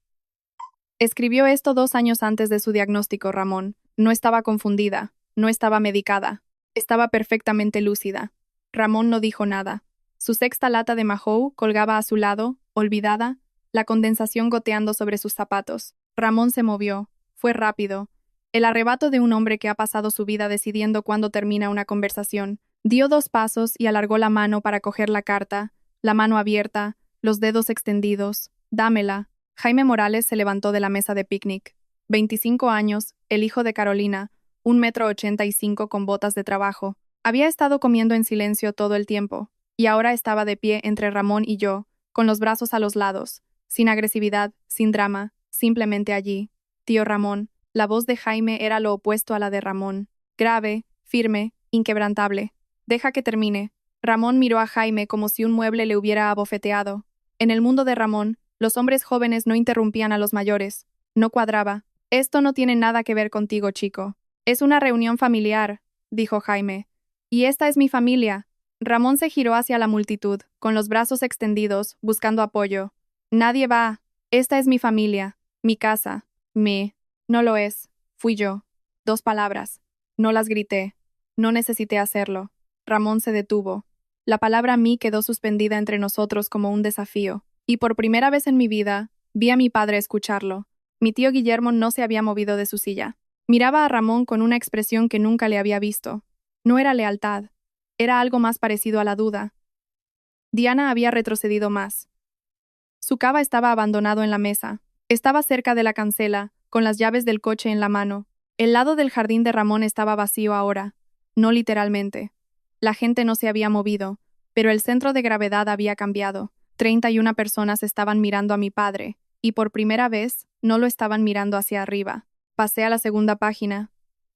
Escribió esto 2 años antes de su diagnóstico, Ramón. No estaba confundida, no estaba medicada, estaba perfectamente lúcida. Ramón no dijo nada. Su sexta lata de Mahou colgaba a su lado, olvidada, la condensación goteando sobre sus zapatos. Ramón se movió. Fue rápido. El arrebato de un hombre que ha pasado su vida decidiendo cuándo termina una conversación. Dio 2 pasos y alargó la mano para coger la carta, la mano abierta, los dedos extendidos. Dámela. Jaime Morales se levantó de la mesa de picnic. 25 años, el hijo de Carolina, 1,85 m con botas de trabajo. Había estado comiendo en silencio todo el tiempo, y ahora estaba de pie entre Ramón y yo, con los brazos a los lados, sin agresividad, sin drama, simplemente allí. Tío Ramón, la voz de Jaime era lo opuesto a la de Ramón. Grave, firme, inquebrantable. Deja que termine. Ramón miró a Jaime como si un mueble le hubiera abofeteado. En el mundo de Ramón, los hombres jóvenes no interrumpían a los mayores. No cuadraba. Esto no tiene nada que ver contigo, chico. Es una reunión familiar, dijo Jaime. Y esta es mi familia. Ramón se giró hacia la multitud, con los brazos extendidos, buscando apoyo. Nadie va. Esta es mi familia. Mi casa. No lo es. Fui yo. 2 palabras. No las grité. No necesité hacerlo. Ramón se detuvo. La palabra mí quedó suspendida entre nosotros como un desafío. Y por primera vez en mi vida, vi a mi padre escucharlo. Mi tío Guillermo no se había movido de su silla. Miraba a Ramón con una expresión que nunca le había visto. No era lealtad. Era algo más parecido a la duda. Diana había retrocedido más. Su cava estaba abandonado en la mesa. Estaba cerca de la cancela, con las llaves del coche en la mano. El lado del jardín de Ramón estaba vacío ahora. No literalmente. La gente no se había movido, pero el centro de gravedad había cambiado. 31 personas estaban mirando a mi padre, y por primera vez no lo estaban mirando hacia arriba. Pasé a la segunda página.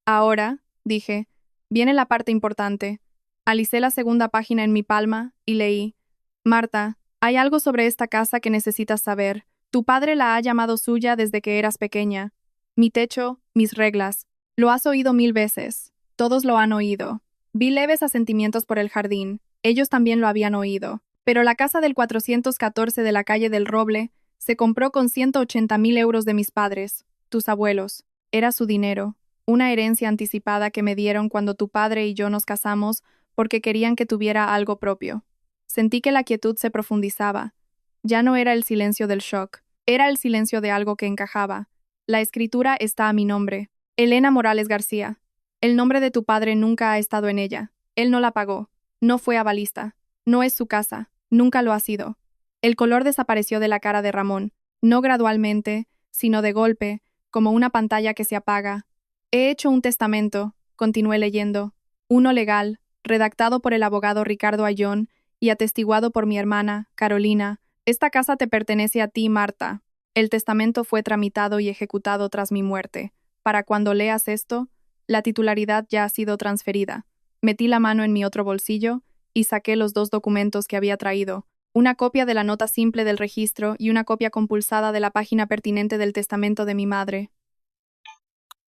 Ahora, dije, viene la parte importante. Alicé la segunda página en mi palma y leí: Marta, hay algo sobre esta casa que necesitas saber. Tu padre la ha llamado suya desde que eras pequeña. Mi techo, mis reglas. Lo has oído 1000 veces. Todos lo han oído. Vi leves asentimientos por el jardín. Ellos también lo habían oído. Pero la casa del 414 de la calle del Roble se compró con 180.000 euros de mis padres, tus abuelos. Era su dinero, una herencia anticipada que me dieron cuando tu padre y yo nos casamos porque querían que tuviera algo propio. Sentí que la quietud se profundizaba. Ya no era el silencio del shock, era el silencio de algo que encajaba. La escritura está a mi nombre. Elena Morales García. El nombre de tu padre nunca ha estado en ella. Él no la pagó. No fue avalista. No es su casa. Nunca lo ha sido. El color desapareció de la cara de Ramón, no gradualmente, sino de golpe, como una pantalla que se apaga. He hecho un testamento, continué leyendo. Uno legal, redactado por el abogado Ricardo Ayllón y atestiguado por mi hermana, Carolina. Esta casa te pertenece a ti, Marta. El testamento fue tramitado y ejecutado tras mi muerte. Para cuando leas esto, la titularidad ya ha sido transferida. Metí la mano en mi otro bolsillo y saqué los 2 documentos que había traído, una copia de la nota simple del registro y una copia compulsada de la página pertinente del testamento de mi madre.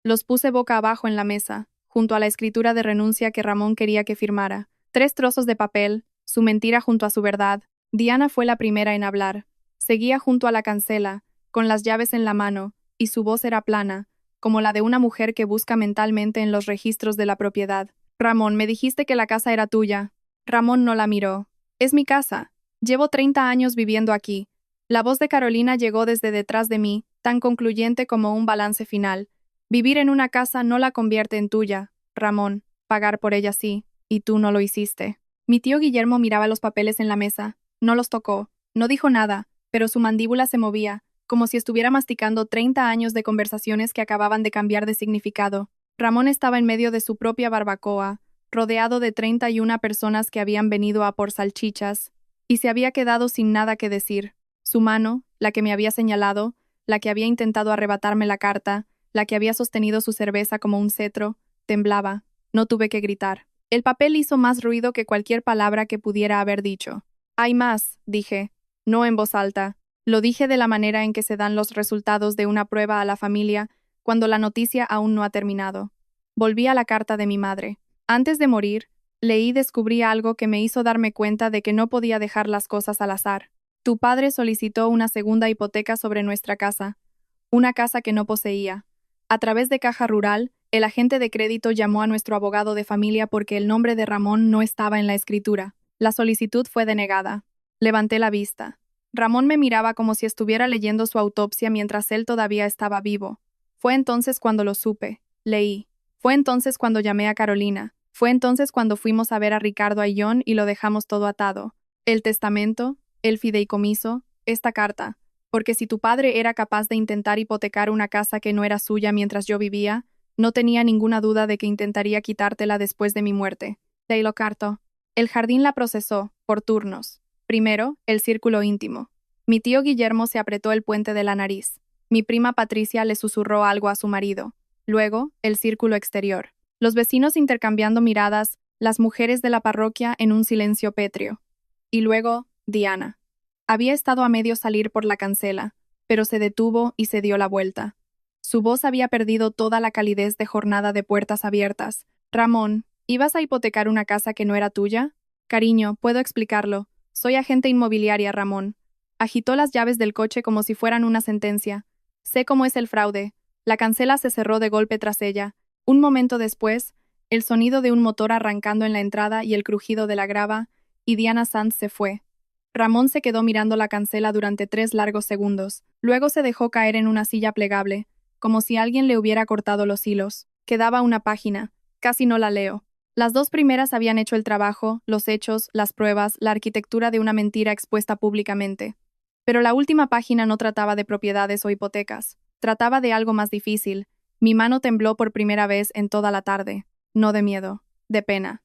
Los puse boca abajo en la mesa, junto a la escritura de renuncia que Ramón quería que firmara. 3 trozos de papel, su mentira junto a su verdad. Diana fue la primera en hablar. Seguía junto a la cancela, con las llaves en la mano, y su voz era plana, como la de una mujer que busca mentalmente en los registros de la propiedad. Ramón, me dijiste que la casa era tuya. Ramón no la miró. Es mi casa. Llevo 30 años viviendo aquí. La voz de Carolina llegó desde detrás de mí, tan concluyente como un balance final. Vivir en una casa no la convierte en tuya, Ramón. Pagar por ella sí, y tú no lo hiciste. Mi tío Guillermo miraba los papeles en la mesa. No los tocó. No dijo nada, pero su mandíbula se movía, como si estuviera masticando 30 años de conversaciones que acababan de cambiar de significado. Ramón estaba en medio de su propia barbacoa, rodeado de 31 personas que habían venido a por salchichas, y se había quedado sin nada que decir. Su mano, la que me había señalado, la que había intentado arrebatarme la carta, la que había sostenido su cerveza como un cetro, temblaba. No tuve que gritar. El papel hizo más ruido que cualquier palabra que pudiera haber dicho. Hay más, dije, no en voz alta. Lo dije de la manera en que se dan los resultados de una prueba a la familia cuando la noticia aún no ha terminado. Volví a la carta de mi madre. Antes de morir, leí y descubrí algo que me hizo darme cuenta de que no podía dejar las cosas al azar. Tu padre solicitó una segunda hipoteca sobre nuestra casa, una casa que no poseía. A través de Caja Rural, el agente de crédito llamó a nuestro abogado de familia porque el nombre de Ramón no estaba en la escritura. La solicitud fue denegada. Levanté la vista. Ramón me miraba como si estuviera leyendo su autopsia mientras él todavía estaba vivo. Fue entonces cuando lo supe. Leí. Fue entonces cuando llamé a Carolina. Fue entonces cuando fuimos a ver a Ricardo Ayllón y lo dejamos todo atado. El testamento, el fideicomiso, esta carta. Porque si tu padre era capaz de intentar hipotecar una casa que no era suya mientras yo vivía, no tenía ninguna duda de que intentaría quitártela después de mi muerte. Te lo carto. El jardín la procesó, por turnos. Primero, el círculo íntimo. Mi tío Guillermo se apretó el puente de la nariz. Mi prima Patricia le susurró algo a su marido. Luego, el círculo exterior. Los vecinos intercambiando miradas, las mujeres de la parroquia en un silencio pétreo. Y luego, Diana. Había estado a medio salir por la cancela, pero se detuvo y se dio la vuelta. Su voz había perdido toda la calidez de jornada de puertas abiertas. Ramón, ¿ibas a hipotecar una casa que no era tuya? Cariño, puedo explicarlo. Soy agente inmobiliaria, Ramón. Agitó las llaves del coche como si fueran una sentencia. Sé cómo es el fraude. La cancela se cerró de golpe tras ella. Un momento después, el sonido de un motor arrancando en la entrada y el crujido de la grava, y Diana Sanz se fue. Ramón se quedó mirando la cancela durante 3 largos segundos. Luego se dejó caer en una silla plegable, como si alguien le hubiera cortado los hilos. Quedaba una página. Casi no la leo. Las 2 primeras habían hecho el trabajo, los hechos, las pruebas, la arquitectura de una mentira expuesta públicamente. Pero la última página no trataba de propiedades o hipotecas. Trataba de algo más difícil. Mi mano tembló por primera vez en toda la tarde. No de miedo, de pena.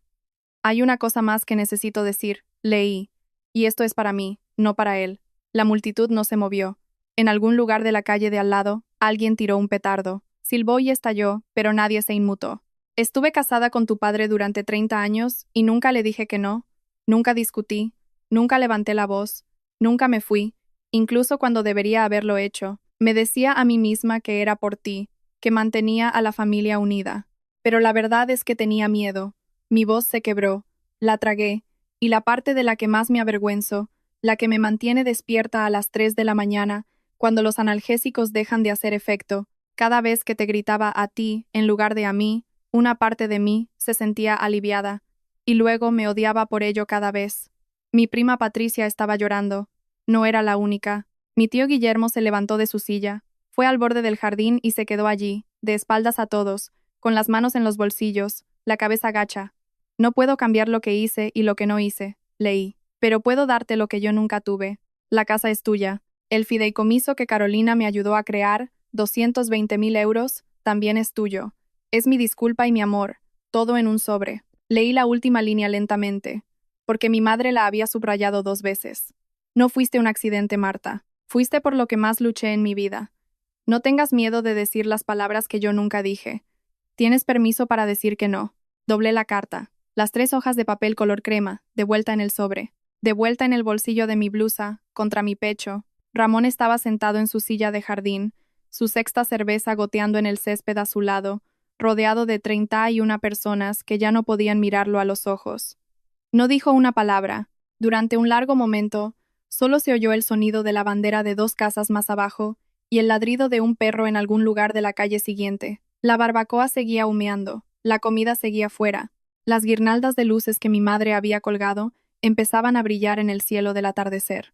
Hay una cosa más que necesito decir, leí. Y esto es para mí, no para él. La multitud no se movió. En algún lugar de la calle de al lado, alguien tiró un petardo. Silbó y estalló, pero nadie se inmutó. Estuve casada con tu padre durante 30 años y nunca le dije que no. Nunca discutí. Nunca levanté la voz. Nunca me fui. Incluso cuando debería haberlo hecho. Me decía a mí misma que era por ti, que mantenía a la familia unida. Pero la verdad es que tenía miedo. Mi voz se quebró. La tragué. Y la parte de la que más me avergüenzo, la que me mantiene despierta a las 3 de la mañana, cuando los analgésicos dejan de hacer efecto, cada vez que te gritaba a ti en lugar de a mí, una parte de mí se sentía aliviada, y luego me odiaba por ello cada vez. Mi prima Patricia estaba llorando. No era la única. Mi tío Guillermo se levantó de su silla, fue al borde del jardín y se quedó allí, de espaldas a todos, con las manos en los bolsillos, la cabeza gacha. No puedo cambiar lo que hice y lo que no hice, leí, pero puedo darte lo que yo nunca tuve. La casa es tuya. El fideicomiso que Carolina me ayudó a crear, 220.000 euros, también es tuyo. Es mi disculpa y mi amor, todo en un sobre. Leí la última línea lentamente, porque mi madre la había subrayado 2 veces. No fuiste un accidente, Marta. Fuiste por lo que más luché en mi vida. No tengas miedo de decir las palabras que yo nunca dije. Tienes permiso para decir que no. Doblé la carta. Las 3 hojas de papel color crema, de vuelta en el sobre. De vuelta en el bolsillo de mi blusa, contra mi pecho. Ramón estaba sentado en su silla de jardín, su sexta cerveza goteando en el césped a su lado, rodeado de 31 personas que ya no podían mirarlo a los ojos. No dijo una palabra. Durante un largo momento, solo se oyó el sonido de la bandera de 2 casas más abajo y el ladrido de un perro en algún lugar de la calle siguiente. La barbacoa seguía humeando, la comida seguía fuera. Las guirnaldas de luces que mi madre había colgado empezaban a brillar en el cielo del atardecer.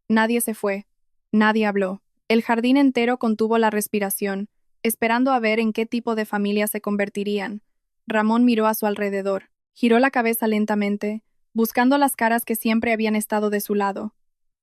Nadie se fue. Nadie habló. El jardín entero contuvo la respiración, esperando a ver en qué tipo de familia se convertirían. Ramón miró a su alrededor. Giró la cabeza lentamente, buscando las caras que siempre habían estado de su lado.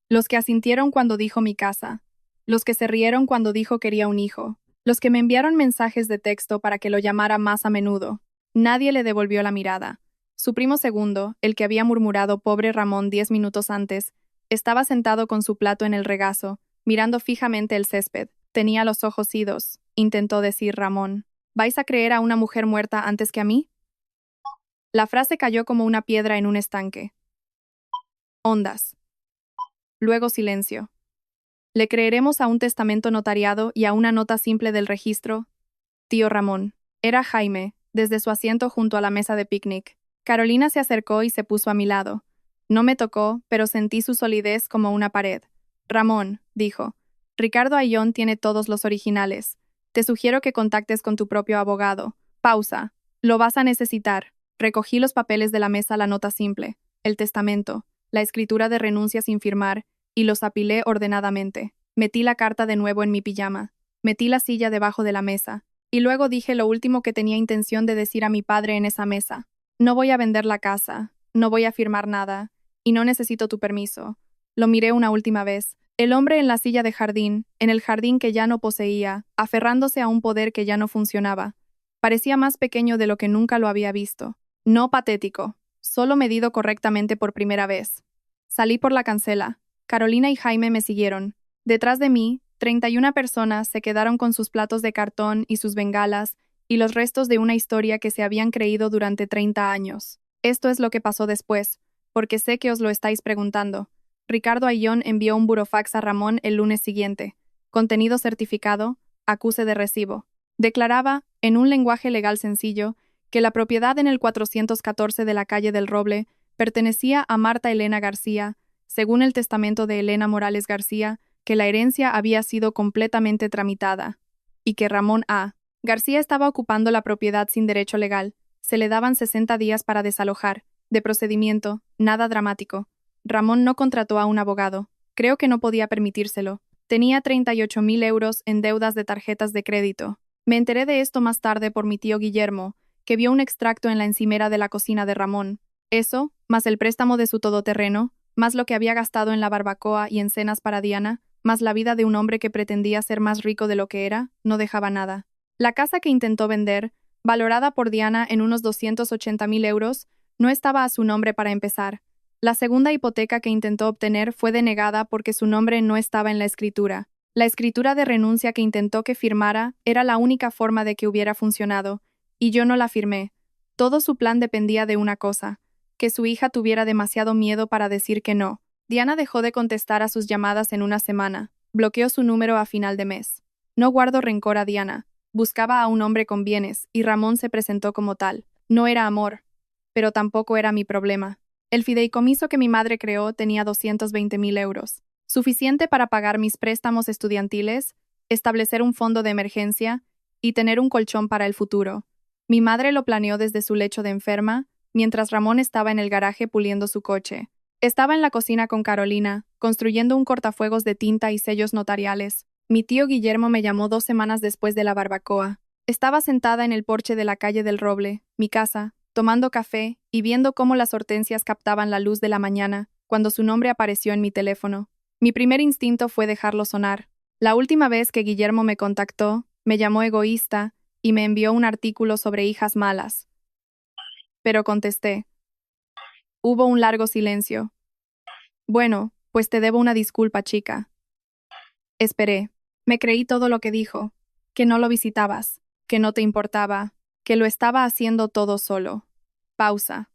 Los que asintieron cuando dijo mi casa. Los que se rieron cuando dijo quería un hijo. Los que me enviaron mensajes de texto para que lo llamara más a menudo. Nadie le devolvió la mirada. Su primo segundo, el que había murmurado pobre Ramón 10 minutos antes, estaba sentado con su plato en el regazo, mirando fijamente el césped. Tenía los ojos idos, intentó decir Ramón. ¿Vais a creer a una mujer muerta antes que a mí? La frase cayó como una piedra en un estanque. Ondas. Luego silencio. ¿Le creeremos a un testamento notariado y a una nota simple del registro? Tío Ramón. Era Jaime, desde su asiento junto a la mesa de picnic. Carolina se acercó y se puso a mi lado. No me tocó, pero sentí su solidez como una pared. Ramón, dijo. Ricardo Ayllón tiene todos los originales. Te sugiero que contactes con tu propio abogado. Pausa. Lo vas a necesitar. Recogí los papeles de la mesa, la nota simple, el testamento, la escritura de renuncia sin firmar, y los apilé ordenadamente. Metí la carta de nuevo en mi pijama. Metí la silla debajo de la mesa. Y luego dije lo último que tenía intención de decir a mi padre en esa mesa. No voy a vender la casa. No voy a firmar nada. Y no necesito tu permiso. Lo miré una última vez. El hombre en la silla de jardín, en el jardín que ya no poseía, aferrándose a un poder que ya no funcionaba. Parecía más pequeño de lo que nunca lo había visto. No patético, solo medido correctamente por primera vez. Salí por la cancela. Carolina y Jaime me siguieron. Detrás de mí, 31 personas se quedaron con sus platos de cartón y sus bengalas y los restos de una historia que se habían creído durante 30 años. Esto es lo que pasó después, porque sé que os lo estáis preguntando. Ricardo Ayllón envió un burofax a Ramón el lunes siguiente. Contenido certificado, acuse de recibo. Declaraba, en un lenguaje legal sencillo, que la propiedad en el 414 de la calle del Roble pertenecía a Marta Elena García, según el testamento de Elena Morales García, que la herencia había sido completamente tramitada, y que Ramón A. García estaba ocupando la propiedad sin derecho legal. Se le daban 60 días para desalojar. De procedimiento, nada dramático. Ramón no contrató a un abogado. Creo que no podía permitírselo. Tenía 38.000 euros en deudas de tarjetas de crédito. Me enteré de esto más tarde por mi tío Guillermo, que vio un extracto en la encimera de la cocina de Ramón. Eso, más el préstamo de su todoterreno, más lo que había gastado en la barbacoa y en cenas para Diana, más la vida de un hombre que pretendía ser más rico de lo que era, no dejaba nada. La casa que intentó vender, valorada por Diana en unos 280.000 euros, no estaba a su nombre para empezar. La segunda hipoteca que intentó obtener fue denegada porque su nombre no estaba en la escritura. La escritura de renuncia que intentó que firmara era la única forma de que hubiera funcionado, y yo no la firmé. Todo su plan dependía de una cosa, que su hija tuviera demasiado miedo para decir que no. Diana dejó de contestar a sus llamadas en una semana, bloqueó su número a final de mes. No guardo rencor a Diana. Buscaba a un hombre con bienes, y Ramón se presentó como tal. No era amor, pero tampoco era mi problema. El fideicomiso que mi madre creó tenía 220.000 euros, suficiente para pagar mis préstamos estudiantiles, establecer un fondo de emergencia y tener un colchón para el futuro. Mi madre lo planeó desde su lecho de enferma, mientras Ramón estaba en el garaje puliendo su coche. Estaba en la cocina con Carolina, construyendo un cortafuegos de tinta y sellos notariales. Mi tío Guillermo me llamó 2 semanas después de la barbacoa. Estaba sentada en el porche de la calle del Roble, mi casa, tomando café y viendo cómo las hortensias captaban la luz de la mañana, cuando su nombre apareció en mi teléfono. Mi primer instinto fue dejarlo sonar. La última vez que Guillermo me contactó, me llamó egoísta y me envió un artículo sobre hijas malas. Pero contesté. Hubo un largo silencio. Bueno, pues te debo una disculpa, chica. Esperé. Me creí todo lo que dijo, que no lo visitabas, que no te importaba, que lo estaba haciendo todo solo. Pausa.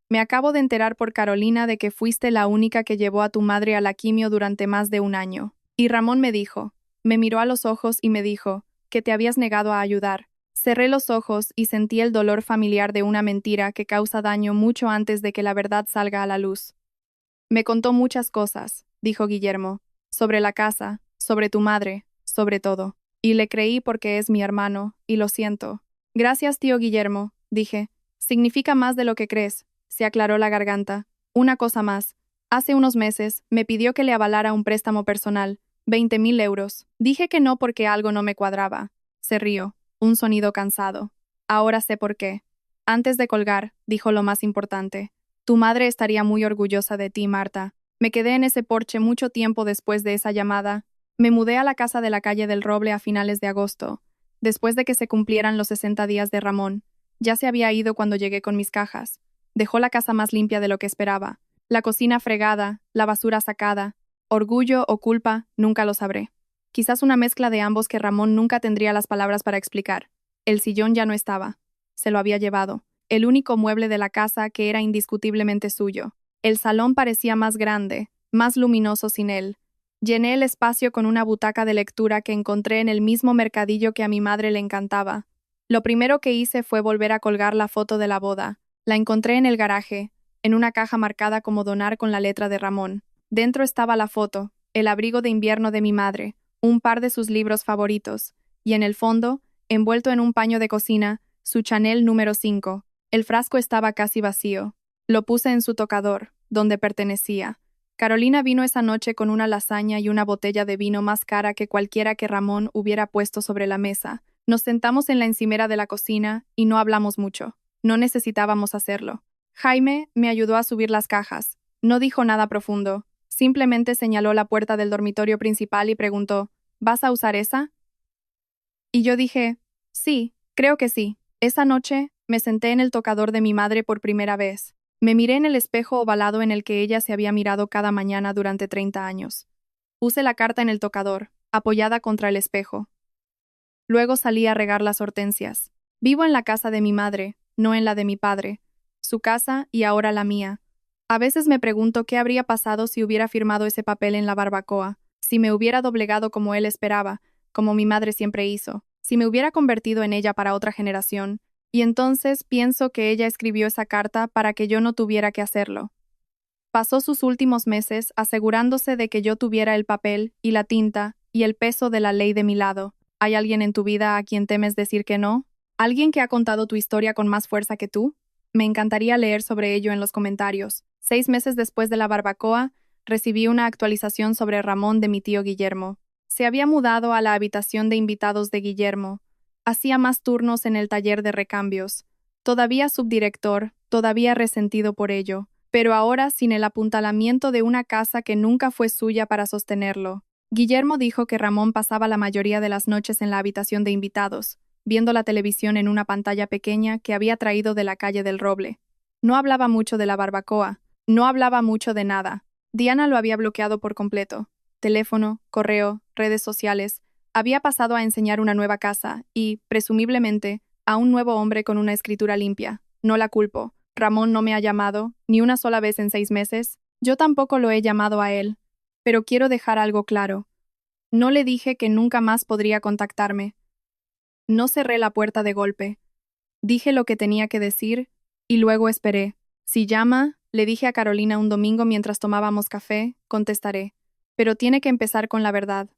Me acabo de enterar por Carolina de que fuiste la única que llevó a tu madre a la quimio durante más de un año. Y Ramón me miró a los ojos y me dijo, que te habías negado a ayudar. Cerré los ojos y sentí el dolor familiar de una mentira que causa daño mucho antes de que la verdad salga a la luz. Me contó muchas cosas, dijo Guillermo, sobre la casa, sobre tu madre, sobre todo. Y le creí porque es mi hermano, y lo siento. Gracias, tío Guillermo, dije. Significa más de lo que crees, se aclaró la garganta. Una cosa más. Hace unos meses me pidió que le avalara un préstamo personal, 20.000 euros. Dije que no porque algo no me cuadraba. Se rió, un sonido cansado. Ahora sé por qué. Antes de colgar, dijo lo más importante. Tu madre estaría muy orgullosa de ti, Marta. Me quedé en ese porche mucho tiempo después de esa llamada. Me mudé a la casa de la calle del Roble a finales de agosto, después de que se cumplieran los 60 días de Ramón. Ya se había ido cuando llegué con mis cajas. Dejó la casa más limpia de lo que esperaba. La cocina fregada, la basura sacada. Orgullo o culpa, nunca lo sabré. Quizás una mezcla de ambos que Ramón nunca tendría las palabras para explicar. El sillón ya no estaba. Se lo había llevado. El único mueble de la casa que era indiscutiblemente suyo. El salón parecía más grande, más luminoso sin él. Llené el espacio con una butaca de lectura que encontré en el mismo mercadillo que a mi madre le encantaba. Lo primero que hice fue volver a colgar la foto de la boda. La encontré en el garaje, en una caja marcada como donar con la letra de Ramón. Dentro estaba la foto, el abrigo de invierno de mi madre, un par de sus libros favoritos, y en el fondo, envuelto en un paño de cocina, su Chanel número 5. El frasco estaba casi vacío. Lo puse en su tocador, donde pertenecía. Carolina vino esa noche con una lasaña y una botella de vino más cara que cualquiera que Ramón hubiera puesto sobre la mesa. Nos sentamos en la encimera de la cocina y no hablamos mucho. No necesitábamos hacerlo. Jaime me ayudó a subir las cajas. No dijo nada profundo. Simplemente señaló la puerta del dormitorio principal y preguntó, ¿vas a usar esa? Y yo dije, sí, creo que sí. Esa noche, me senté en el tocador de mi madre por primera vez. Me miré en el espejo ovalado en el que ella se había mirado cada mañana durante 30 años. Puse la carta en el tocador, apoyada contra el espejo. Luego salí a regar las hortensias. Vivo en la casa de mi madre, no en la de mi padre. Su casa y ahora la mía. A veces me pregunto qué habría pasado si hubiera firmado ese papel en la barbacoa, si me hubiera doblegado como él esperaba, como mi madre siempre hizo, si me hubiera convertido en ella para otra generación, y entonces pienso que ella escribió esa carta para que yo no tuviera que hacerlo. Pasó sus últimos meses asegurándose de que yo tuviera el papel y la tinta y el peso de la ley de mi lado. ¿Hay alguien en tu vida a quien temes decir que no? ¿Alguien que ha contado tu historia con más fuerza que tú? Me encantaría leer sobre ello en los comentarios. 6 meses después de la barbacoa, recibí una actualización sobre Ramón de mi tío Guillermo. Se había mudado a la habitación de invitados de Guillermo. Hacía más turnos en el taller de recambios. Todavía subdirector, todavía resentido por ello, pero ahora sin el apuntalamiento de una casa que nunca fue suya para sostenerlo. Guillermo dijo que Ramón pasaba la mayoría de las noches en la habitación de invitados, viendo la televisión en una pantalla pequeña que había traído de la calle del Roble. No hablaba mucho de la barbacoa, no hablaba mucho de nada. Diana lo había bloqueado por completo. Teléfono, correo, redes sociales. Había pasado a enseñar una nueva casa y, presumiblemente, a un nuevo hombre con una escritura limpia. No la culpo. Ramón no me ha llamado, ni una sola vez en 6 meses. Yo tampoco lo he llamado a él. Pero quiero dejar algo claro. No le dije que nunca más podría contactarme. No cerré la puerta de golpe. Dije lo que tenía que decir y luego esperé. Si llama, le dije a Carolina un domingo mientras tomábamos café, contestaré. Pero tiene que empezar con la verdad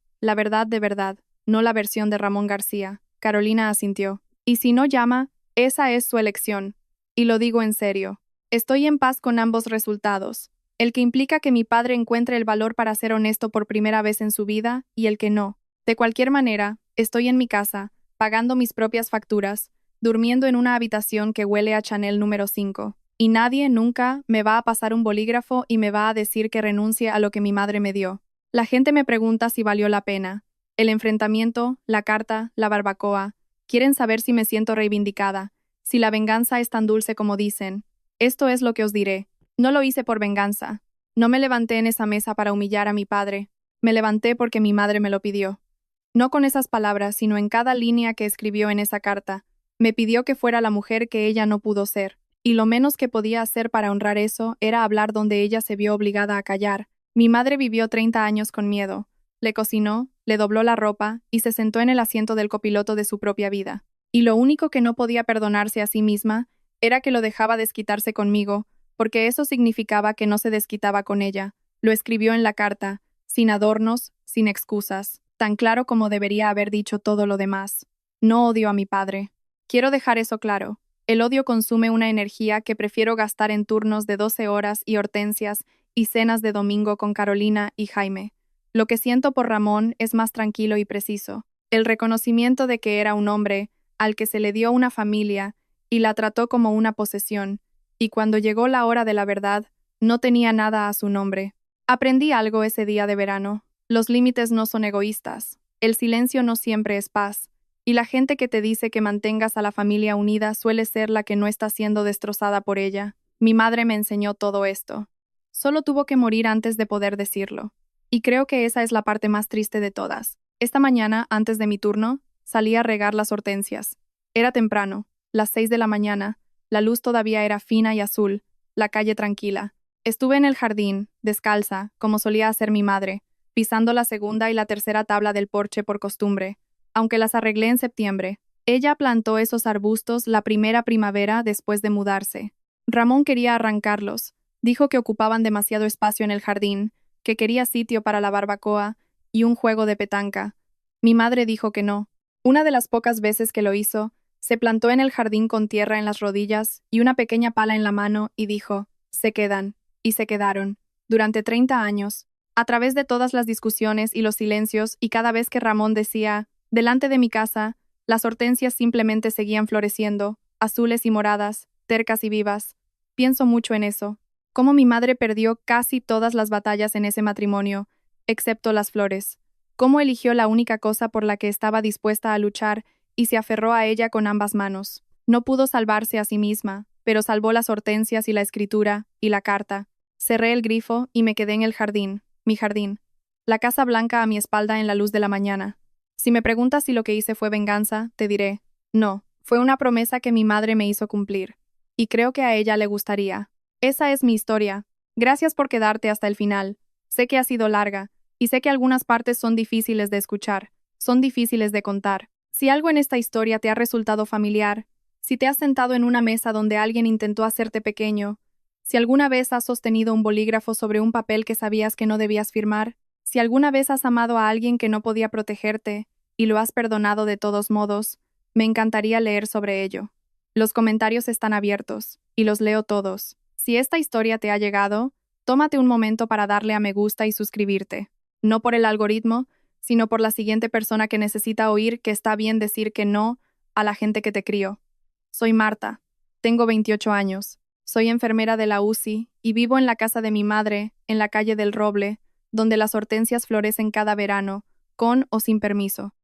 de verdad, no la versión de Ramón García. Carolina asintió. Y si no llama, esa es su elección. Y lo digo en serio. Estoy en paz con ambos resultados. El que implica que mi padre encuentre el valor para ser honesto por primera vez en su vida y el que no. De cualquier manera, estoy en mi casa, pagando mis propias facturas, durmiendo en una habitación que huele a Chanel número 5. Y nadie nunca me va a pasar un bolígrafo y me va a decir que renuncie a lo que mi madre me dio. La gente me pregunta si valió la pena. El enfrentamiento, la carta, la barbacoa. Quieren saber si me siento reivindicada, si la venganza es tan dulce como dicen. Esto es lo que os diré. No lo hice por venganza. No me levanté en esa mesa para humillar a mi padre. Me levanté porque mi madre me lo pidió. No con esas palabras, sino en cada línea que escribió en esa carta. Me pidió que fuera la mujer que ella no pudo ser, y lo menos que podía hacer para honrar eso era hablar donde ella se vio obligada a callar. Mi madre vivió 30 años con miedo. Le cocinó, le dobló la ropa y se sentó en el asiento del copiloto de su propia vida. Y lo único que no podía perdonarse a sí misma era que lo dejaba desquitarse conmigo, porque eso significaba que no se desquitaba con ella. Lo escribió en la carta, sin adornos, sin excusas, tan claro como debería haber dicho todo lo demás. No odio a mi padre. Quiero dejar eso claro. El odio consume una energía que prefiero gastar en turnos de 12 horas y hortensias y cenas de domingo con Carolina y Jaime. Lo que siento por Ramón es más tranquilo y preciso. El reconocimiento de que era un hombre al que se le dio una familia y la trató como una posesión, y cuando llegó la hora de la verdad, no tenía nada a su nombre. Aprendí algo ese día de verano. Los límites no son egoístas. El silencio no siempre es paz. Y la gente que te dice que mantengas a la familia unida suele ser la que no está siendo destrozada por ella. Mi madre me enseñó todo esto. Solo tuvo que morir antes de poder decirlo. Y creo que esa es la parte más triste de todas. Esta mañana, antes de mi turno, salí a regar las hortensias. Era temprano, las 6 de la mañana, la luz todavía era fina y azul, la calle tranquila. Estuve en el jardín, descalza, como solía hacer mi madre, pisando la segunda y la tercera tabla del porche por costumbre, aunque las arreglé en septiembre. Ella plantó esos arbustos la primera primavera después de mudarse. Ramón quería arrancarlos. Dijo que ocupaban demasiado espacio en el jardín, que quería sitio para la barbacoa y un juego de petanca. Mi madre dijo que no. Una de las pocas veces que lo hizo, se plantó en el jardín con tierra en las rodillas y una pequeña pala en la mano y dijo, se quedan. Y se quedaron. Durante 30 años. A través de todas las discusiones y los silencios y cada vez que Ramón decía, delante de mi casa, las hortensias simplemente seguían floreciendo, azules y moradas, tercas y vivas. Pienso mucho en eso. Cómo mi madre perdió casi todas las batallas en ese matrimonio, excepto las flores. Cómo eligió la única cosa por la que estaba dispuesta a luchar y se aferró a ella con ambas manos. No pudo salvarse a sí misma, pero salvó las hortensias y la escritura y la carta. Cerré el grifo y me quedé en el jardín, mi jardín. La casa blanca a mi espalda en la luz de la mañana. Si me preguntas si lo que hice fue venganza, te diré, no, fue una promesa que mi madre me hizo cumplir. Y creo que a ella le gustaría. Esa es mi historia. Gracias por quedarte hasta el final. Sé que ha sido larga, y sé que algunas partes son difíciles de escuchar, son difíciles de contar. Si algo en esta historia te ha resultado familiar, si te has sentado en una mesa donde alguien intentó hacerte pequeño, si alguna vez has sostenido un bolígrafo sobre un papel que sabías que no debías firmar, si alguna vez has amado a alguien que no podía protegerte y lo has perdonado de todos modos, me encantaría leer sobre ello. Los comentarios están abiertos, y los leo todos. Si esta historia te ha llegado, tómate un momento para darle a me gusta y suscribirte. No por el algoritmo, sino por la siguiente persona que necesita oír que está bien decir que no a la gente que te crió. Soy Marta. Tengo 28 años. Soy enfermera de la UCI y vivo en la casa de mi madre, en la calle del Roble, donde las hortensias florecen cada verano, con o sin permiso.